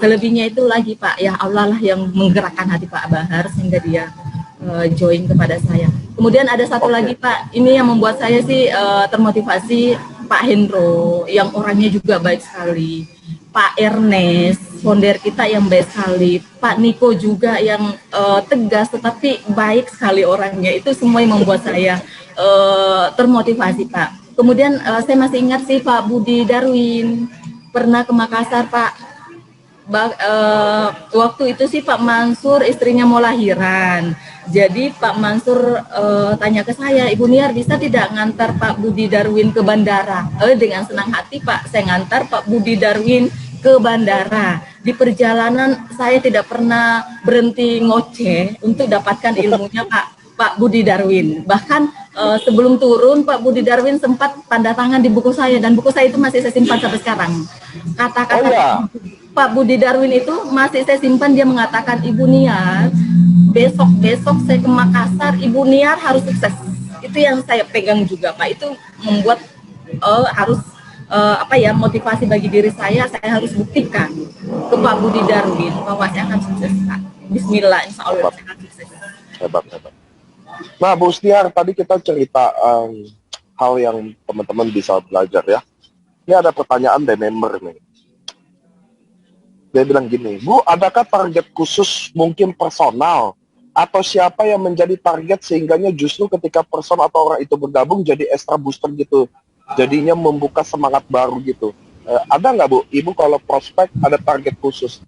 Selebihnya itu lagi Pak, ya Allah lah yang menggerakkan hati Pak Bahar sehingga dia join kepada saya. Kemudian ada satu lagi Pak, ini yang membuat saya sih termotivasi, Pak Hendro yang orangnya juga baik sekali, Pak Ernest, founder kita yang baik sekali, Pak Niko juga yang tegas tetapi baik sekali orangnya. Itu semua yang membuat saya termotivasi Pak. Kemudian saya masih ingat sih Pak Budi Darwin pernah ke Makassar Pak. Waktu itu sih Pak Mansur istrinya mau lahiran. Jadi Pak Mansur tanya ke saya, Ibu Niar bisa tidak ngantar Pak Budi Darwin ke bandara? Dengan senang hati Pak, saya ngantar Pak Budi Darwin ke bandara. Di perjalanan saya tidak pernah berhenti ngoceh untuk dapatkan ilmunya Pak Budi Darwin. Bahkan sebelum turun Pak Budi Darwin sempat tanda tangan di buku saya, dan buku saya itu masih saya simpan sampai sekarang. Kata-kata Pak Budi Darwin itu masih saya simpan. Dia mengatakan, Ibu Niar, besok saya ke Makassar, Ibu Niar harus sukses. Itu yang saya pegang juga Pak. Itu membuat harus motivasi bagi diri saya harus buktikan ke Pak Budi Darwin bahwa saya akan sukses Pak. Bismillah, insya Allah saya akan sukses. Hebat. Nah, Bu Stiar, tadi kita cerita hal yang teman-teman bisa belajar ya. Ini ada pertanyaan dari member nih. Dia bilang gini, Bu, adakah target khusus mungkin personal? Atau siapa yang menjadi target sehingganya justru ketika person atau orang itu bergabung jadi extra booster gitu? Jadinya membuka semangat baru gitu. Ada nggak Bu, Ibu kalau prospek ada target khusus?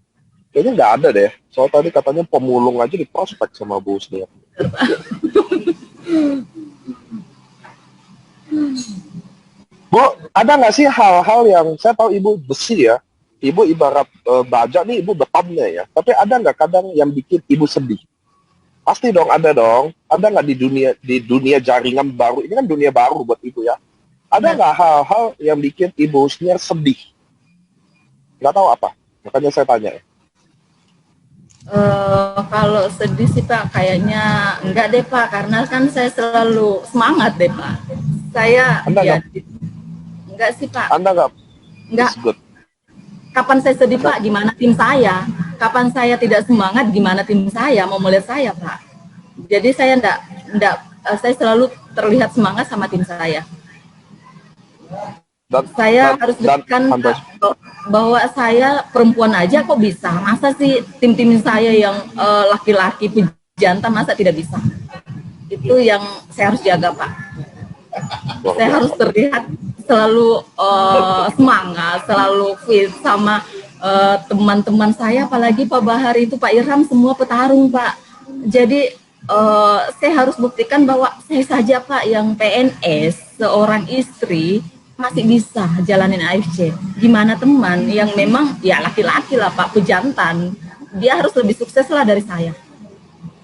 Kayaknya nggak ada deh. Soal tadi katanya pemulung aja di prospek sama Bu Stiar. Bu, ada nggak sih hal-hal yang saya tahu Ibu besi ya, Ibu ibarat baja nih, Ibu betonnya ya. Tapi ada nggak kadang yang bikin Ibu sedih? Pasti dong, ada dong. Ada nggak di dunia jaringan baru ini, kan dunia baru buat Ibu ya. Ada nggak hal-hal yang bikin Ibu Stiar sedih? Nggak tahu apa. Makanya saya tanya ya. Kalau sedih sih Pak, kayaknya enggak deh Pak, karena kan saya selalu semangat deh Pak. Saya enggak sih Pak. Anda enggak. Kapan saya sedih Pak, gimana tim saya? Kapan saya tidak semangat, gimana tim saya mau melihat saya Pak? Jadi saya saya selalu terlihat semangat sama tim saya. Saya harus buktikan bahwa saya perempuan aja kok bisa. Masa sih tim-tim saya yang laki-laki pejantan masa tidak bisa? Itu yang saya harus jaga Pak. Saya harus terlihat selalu semangat, selalu fit sama teman-teman saya, apalagi Pak Bahar itu, Pak Irham, semua petarung Pak. Jadi saya harus buktikan bahwa saya saja Pak yang PNS, seorang istri, masih bisa jalanin AFC. Gimana teman yang memang ya laki-laki lah Pak, pejantan, dia harus lebih sukses lah dari saya.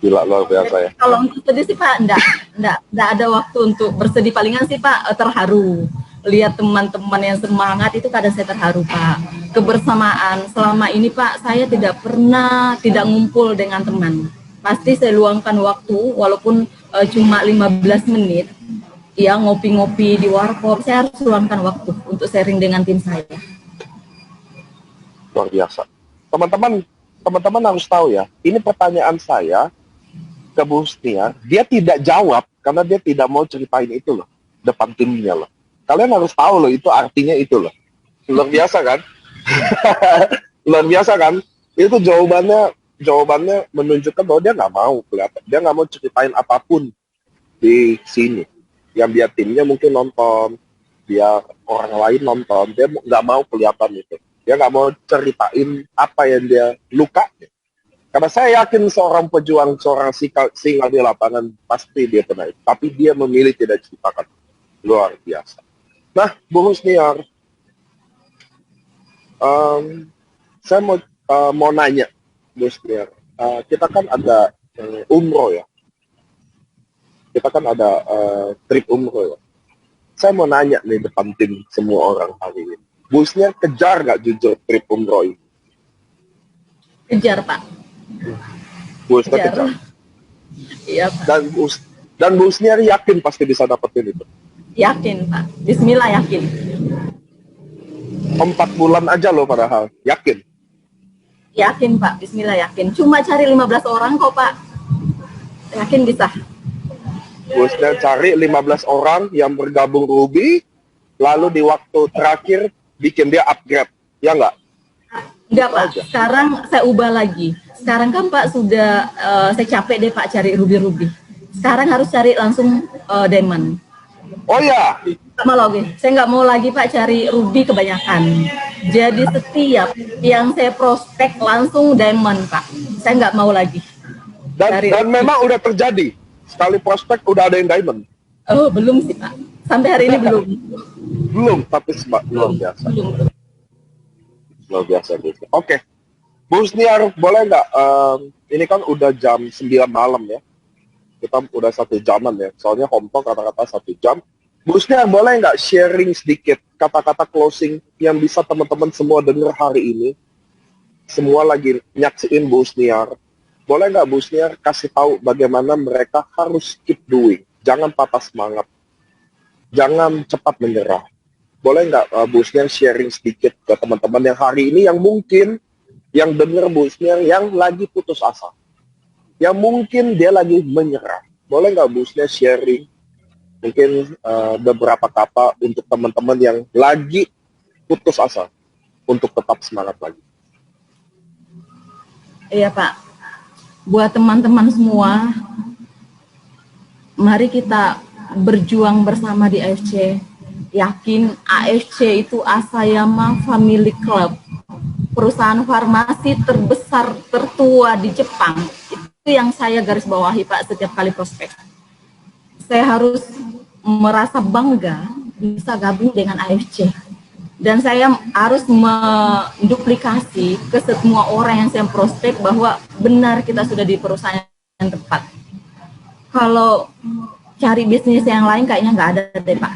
Gila, luar biasa ya. Kalau untuk sedih sih Pak, enggak ada waktu untuk bersedih. Palingan sih Pak terharu. Lihat teman-teman yang semangat itu kadang saya terharu Pak. Kebersamaan selama ini Pak, saya tidak pernah tidak ngumpul dengan teman. Pasti saya luangkan waktu walaupun cuma 15 menit. Ya ngopi-ngopi di warkop, saya harus luangkan waktu untuk sharing dengan tim saya. Luar biasa. Teman-teman harus tahu ya, ini pertanyaan saya ke Bu Stiar, dia tidak jawab karena dia tidak mau ceritain itu loh, depan timnya loh. Kalian harus tahu loh, itu artinya itu loh. Luar biasa kan? Luar biasa kan? Itu jawabannya menunjukkan bahwa dia nggak mau kelihatan. Dia nggak mau ceritain apapun di sini. Yang biar timnya mungkin nonton, biar orang lain nonton, dia nggak mau kelihatan itu. Dia nggak mau ceritain apa yang dia luka. Karena saya yakin seorang pejuang, seorang singal di lapangan, pasti dia pernah itu. Tapi dia memilih tidak ceritakan. Luar biasa. Nah, Bu Husniar, saya mau nanya, Bu Husniar, kita kan ada umroh ya. kita kan ada trip umroh ya. Saya mau nanya nih depan tim semua orang hari ini. Busnya kejar nggak jujur trip umroh ini? Kejar, Pak. Busnya kejar. Iya, Pak. Dan busnya yakin pasti bisa dapetin itu. Yakin, Pak. Bismillah yakin. 4 bulan aja loh padahal. Yakin? Yakin, Pak. Bismillah yakin. Cuma cari 15 orang kok, Pak. Yakin bisa. Busnya cari 15 orang yang bergabung Ruby, lalu di waktu terakhir bikin dia upgrade, ya nggak? Enggak, Pak. Sekarang saya ubah lagi. Sekarang kan Pak sudah, saya capek deh Pak cari ruby-ruby. Sekarang harus cari langsung diamond. Oh ya? Saya nggak mau lagi Pak cari ruby kebanyakan. Jadi setiap yang saya prospek langsung diamond, Pak. Saya nggak mau lagi. Dan memang udah terjadi. Sekali prospek udah ada yang diamond. Oh, belum sih Pak. Sampai hari ini belum. Belum, tapi luar biasa. Belum. Luar biasa gitu. Oke. Bu Sniar, boleh nggak? Ini kan udah jam 9 malam ya. Kita udah 1 jaman ya. Soalnya Home Talk kata-kata 1 jam. Bu Sniar, boleh nggak sharing sedikit kata-kata closing yang bisa teman-teman semua dengar hari ini? Semua lagi nyaksiin Bu Sniar. Boleh nggak Bu Sniar kasih tahu bagaimana mereka harus keep doing? Jangan patah semangat. Jangan cepat menyerah. Boleh nggak Bu Sniar sharing sedikit ke teman-teman yang hari ini yang mungkin yang dengar Bu Sniar yang lagi putus asa. Yang mungkin dia lagi menyerah. Boleh nggak Bu Sniar sharing mungkin beberapa kata untuk teman-teman yang lagi putus asa untuk tetap semangat lagi? Iya Pak. Buat teman-teman semua, mari kita berjuang bersama di AFC. Yakin AFC itu Asayama Family Club, perusahaan farmasi terbesar tertua di Jepang. Itu yang saya garis bawahi Pak setiap kali prospek. Saya harus merasa bangga bisa gabung dengan AFC. Dan saya harus menduplikasi ke semua orang yang saya prospek bahwa benar kita sudah di perusahaan yang tepat. Kalau cari bisnis yang lain kayaknya nggak ada deh Pak.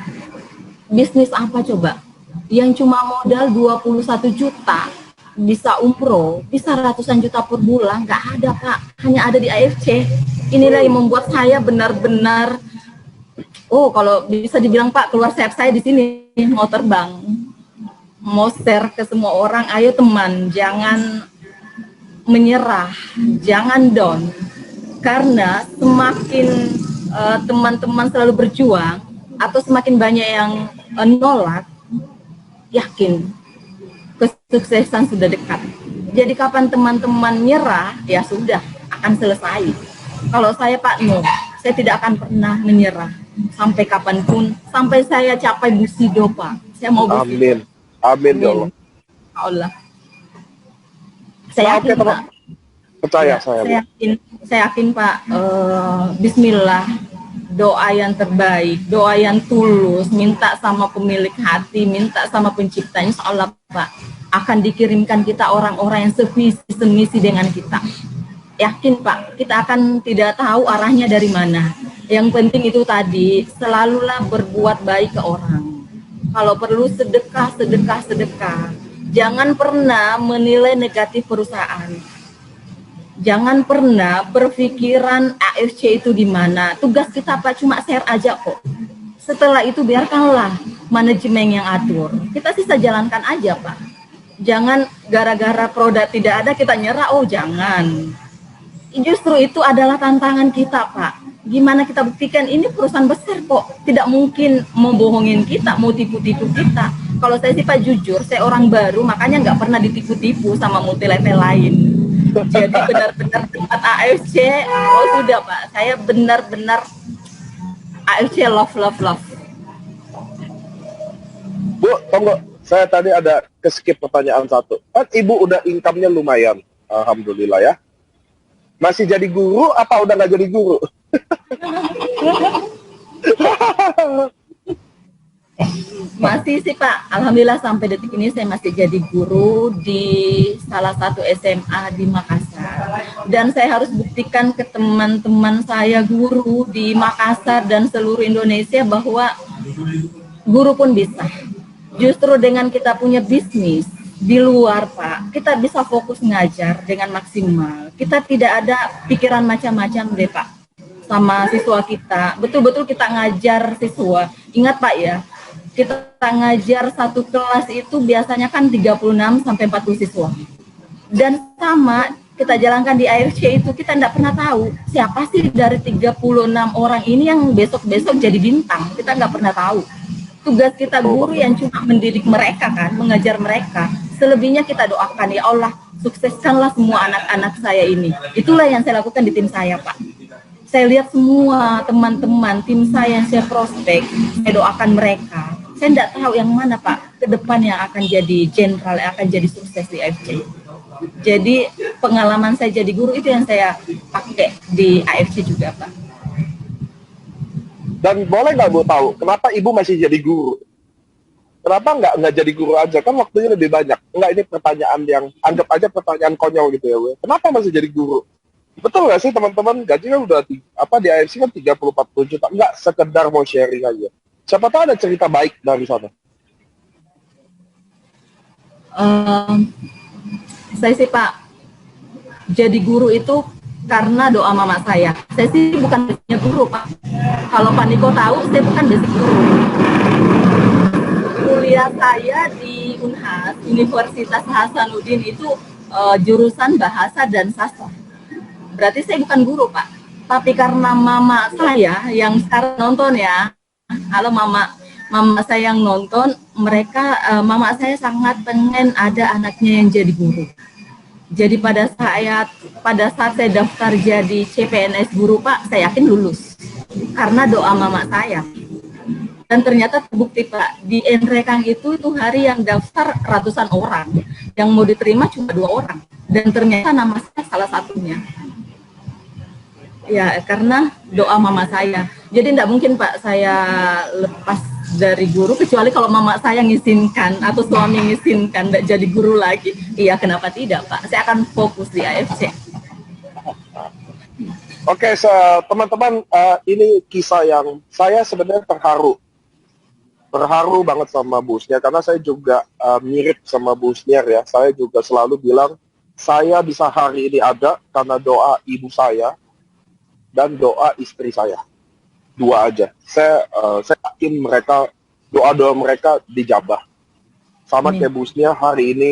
Bisnis apa coba? Yang cuma modal 21 juta, bisa umroh, bisa ratusan juta per bulan, nggak ada Pak. Hanya ada di AFC. Inilah yang membuat saya benar-benar, oh kalau bisa dibilang Pak, keluar sayap saya di sini, mau terbang. Mau share ke semua orang, ayo teman, jangan menyerah, jangan down. Karena semakin teman-teman selalu berjuang, atau semakin banyak yang nolak, yakin kesuksesan sudah dekat. Jadi kapan teman-teman nyerah, ya sudah, akan selesai. Kalau saya Pak, no, saya tidak akan pernah menyerah. Sampai kapanpun, sampai saya capai Busido Pak. Saya mau Busido. Amin. Amin ya Allah. Allah. Saya yakin Pak. Percaya ya, saya yakin Pak. Bismillah. Doa yang terbaik, doa yang tulus, minta sama pemilik hati, minta sama pencipta, insya Allah Pak akan dikirimkan kita orang-orang yang semisi dengan kita. Yakin Pak, kita akan tidak tahu arahnya dari mana. Yang penting itu tadi, selalulah berbuat baik ke orang. Kalau perlu sedekah. Jangan pernah menilai negatif perusahaan. Jangan pernah berpikiran AFC itu di mana. Tugas kita Pak cuma share aja kok. Setelah itu biarkanlah manajemen yang atur. Kita sisa jalankan aja Pak. Jangan gara-gara produk tidak ada kita nyerah. Oh jangan. Justru itu adalah tantangan kita Pak. Gimana kita buktikan ini perusahaan besar kok, tidak mungkin membohongin kita, mau tipu-tipu kita. Kalau saya sih Pak jujur, saya orang baru, makanya nggak pernah ditipu-tipu sama multi level lain. Jadi benar-benar tempat AFC, oh sudah Pak, saya benar-benar AFC love. Bu, tunggu, saya tadi ada keskip pertanyaan satu. Kan Ibu udah income-nya lumayan, alhamdulillah ya. Masih jadi guru apa udah nggak jadi guru? Masih sih Pak, alhamdulillah sampai detik ini saya masih jadi guru di salah satu SMA di Makassar. Dan saya harus buktikan ke teman-teman saya guru di Makassar dan seluruh Indonesia bahwa guru pun bisa. Justru dengan kita punya bisnis di luar, Pak, kita bisa fokus ngajar dengan maksimal. Kita tidak ada pikiran macam-macam deh, Pak, sama siswa kita. Betul-betul kita ngajar siswa. Ingat, Pak, ya, kita ngajar satu kelas itu biasanya kan 36 sampai 40 siswa. Dan sama kita jalankan di AFC itu, kita tidak pernah tahu siapa sih dari 36 orang ini yang besok-besok jadi bintang. Kita nggak pernah tahu. Tugas kita guru yang cuma mendidik mereka kan, mengajar mereka. Selebihnya kita doakan, ya Allah, sukseskanlah semua anak-anak saya ini. Itulah yang saya lakukan di tim saya, Pak. Saya lihat semua teman-teman tim saya yang saya prospek, saya doakan mereka. Saya tidak tahu yang mana, Pak, ke depan yang akan jadi jenderal, yang akan jadi sukses di AFC. Jadi pengalaman saya jadi guru itu yang saya pakai di AFC juga, Pak. Dan boleh nggak Bu tahu, kenapa Ibu masih jadi guru? Kenapa nggak jadi guru aja? Kan waktunya lebih banyak. Enggak, ini pertanyaan yang, anggap aja pertanyaan konyol gitu ya, Bu. Kenapa masih jadi guru? Betul nggak sih teman-teman, gajinya udah di AFC kan 30-40 juta. Nggak sekedar mau sharing aja. Siapa tahu ada cerita baik dari sana. Saya sih, Pak, jadi guru itu karena doa mama saya. Saya sih bukan basicnya guru, Pak. Kalau Pak Niko tahu, saya bukan basic guru. Kuliah saya di Unhas, Universitas Hasanuddin itu jurusan bahasa dan sastra. Berarti saya bukan guru, Pak. Tapi karena mama saya yang sekarang nonton ya, kalau mama saya yang nonton, mama saya sangat pengen ada anaknya yang jadi guru. Jadi pada saat saya daftar jadi CPNS guru, Pak, saya yakin lulus karena doa mama saya. Dan ternyata terbukti, Pak, di Enrekang itu hari yang daftar ratusan orang, yang mau diterima cuma 2 orang, dan ternyata nama saya salah satunya. Ya, karena doa mama saya. Jadi tidak mungkin, Pak, saya lepas dari guru, kecuali kalau mama saya ngizinkan atau suami ngizinkan tidak jadi guru lagi. Iya, kenapa tidak, Pak? Saya akan fokus di AFC. Oke, teman-teman, ini kisah yang saya sebenarnya terharu banget sama Bu Sniar, karena saya juga mirip sama Bu Sniar ya. Saya juga selalu bilang, saya bisa hari ini ada karena doa ibu saya dan doa istri saya. 2 aja. Saya yakin doa-doa mereka dijabah. Sama kayak Bu Sniar, hari ini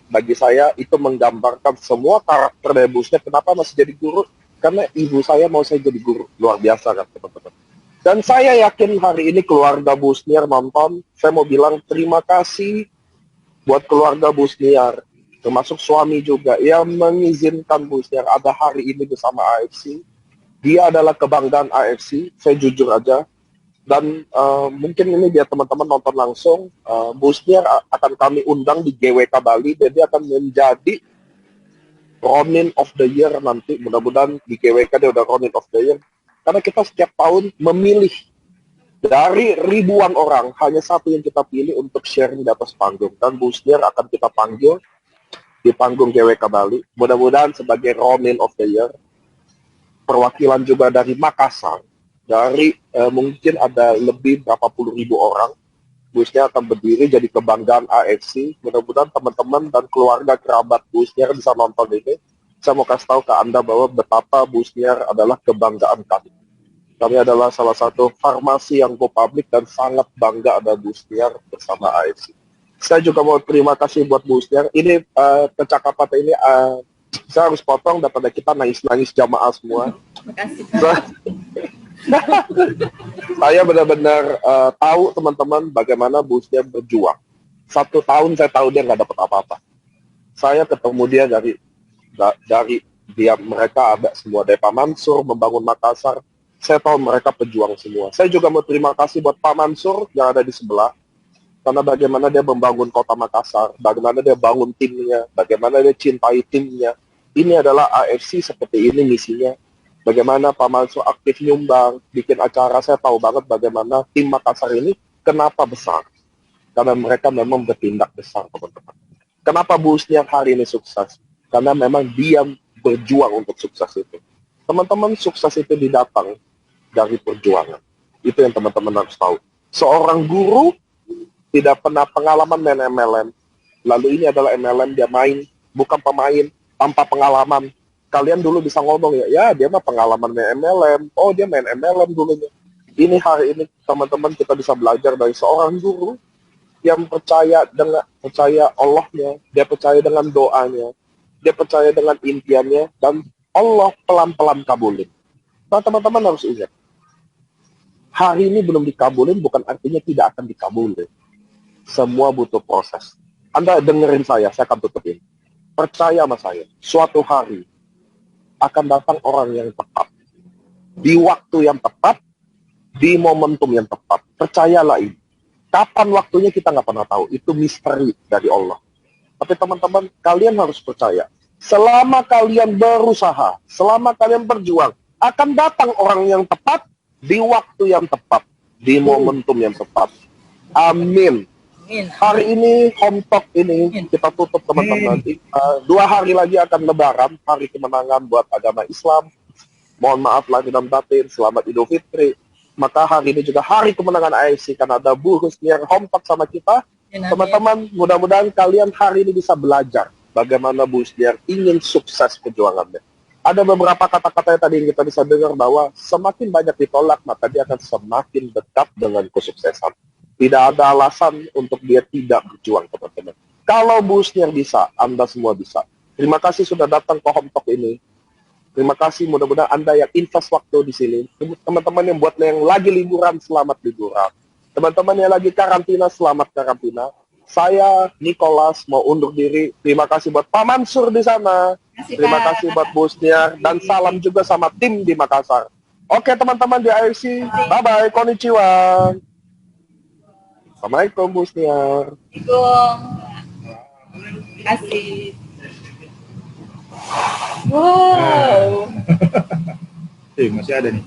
bagi saya itu menggambarkan semua karakter dari Bu Sniar. Kenapa masih jadi guru? Karena ibu saya mau saya jadi guru. Luar biasa kan, teman-teman. Dan saya yakin hari ini keluarga Bu Sniar nonton, saya mau bilang terima kasih buat keluarga Bu Sniar, termasuk suami juga, yang mengizinkan Bu Sniar ada hari ini bersama AFC. Dia adalah kebanggaan AFC, saya jujur aja. Dan mungkin ini biar teman-teman nonton langsung, Bu Sniar akan kami undang di GWK Bali, dan dia akan menjadi Ronin of the Year nanti. Mudah-mudahan di GWK dia udah Ronin of the Year. Karena kita setiap tahun memilih dari ribuan orang, hanya satu yang kita pilih untuk sharing di atas panggung. Dan Bu Sniar akan kita panggil di panggung GWK Bali. Mudah-mudahan sebagai Ronin of the Year. Perwakilan juga dari Makassar, dari mungkin ada lebih berapa puluh ribu orang. Bu Sniar akan berdiri jadi kebanggaan AFC. Mudah-mudahan teman-teman dan keluarga kerabat Bu Sniar bisa nonton ini. Saya mau kasih tahu ke Anda bahwa betapa Bu Sniar adalah kebanggaan kami. Kami adalah salah satu farmasi yang go public dan sangat bangga ada Bu Sniar bersama AFC. Saya juga mau terima kasih buat Bu Sniar. Ini percakapan ini saya harus potong daripada kita nangis-nangis jamaah semua. Terima kasih. Saya benar-benar tahu teman-teman bagaimana Bu Sniar berjuang. 1 tahun saya tahu dia nggak dapat apa-apa. Saya ketemu dia dari mereka ada semua dari Pak Mansur membangun Makassar. Saya tahu mereka pejuang semua. Saya juga mau terima kasih buat Pak Mansur yang ada di sebelah, karena bagaimana dia membangun kota Makassar, bagaimana dia bangun timnya, bagaimana dia cintai timnya. Ini adalah AFC seperti ini misinya. Bagaimana Pak Mansur aktif nyumbang, bikin acara. Saya tahu banget bagaimana tim Makassar ini kenapa besar. Karena mereka memang bertindak besar, teman-teman. Kenapa Bu Sniar hari ini sukses? Karena memang dia berjuang untuk sukses itu. Teman-teman, sukses itu didatang dari perjuangan. Itu yang teman-teman harus tahu. Seorang guru tidak pernah pengalaman main MLM. Lalu ini adalah MLM, dia main, bukan pemain, tanpa pengalaman. Kalian dulu bisa ngomong ya dia mah pengalaman main MLM. Oh, dia main MLM dulunya. Ini hari ini teman-teman kita bisa belajar dari seorang guru yang percaya Allahnya, dia percaya dengan doanya, dia percaya dengan impiannya, dan Allah pelan-pelan kabulin. Nah, teman-teman harus ingat, hari ini belum dikabulin bukan artinya tidak akan dikabulin. Semua butuh proses. Anda dengerin saya akan tutupin. Percaya sama saya, suatu hari akan datang orang yang tepat. Di waktu yang tepat, di momentum yang tepat. Percayalah ini. Kapan waktunya kita nggak pernah tahu. Itu misteri dari Allah. Tapi teman-teman, kalian harus percaya. Selama kalian berusaha, selama kalian berjuang, akan datang orang yang tepat, di waktu yang tepat, di momentum yang tepat. Amin. Hari ini, Home Talk ini, kita tutup teman-teman. 2 hari lagi akan Lebaran, hari kemenangan buat agama Islam. Mohon maaf lahir dan batin, selamat Idul Fitri. Maka hari ini juga hari kemenangan AFC, karena ada Bu Husniar Home Talk sama kita. Teman-teman, mudah-mudahan kalian hari ini bisa belajar bagaimana Bu Husniar ingin sukses perjuangannya. Ada beberapa kata-kata yang tadi kita bisa dengar bahwa semakin banyak ditolak, maka dia akan semakin dekat dengan kesuksesan. Tidak ada alasan untuk dia tidak berjuang, teman-teman. Kalau Bu Husniar bisa, Anda semua bisa. Terima kasih sudah datang ke Home Talk ini. Terima kasih, mudah-mudahan Anda yang invest waktu di sini. Teman-teman yang buat yang lagi liburan, selamat liburan. Teman-teman yang lagi karantina, selamat karantina. Saya, Nicholas, mau undur diri. Terima kasih buat Pak Mansur di sana. Terima kasih buat Bu Husniar. Dan salam juga sama tim di Makassar. Oke, teman-teman di AFC. Bye-bye. Konnichiwa. Assalamualaikum, Bu Husniar. Terima kasih. Wow. Masih ada nih.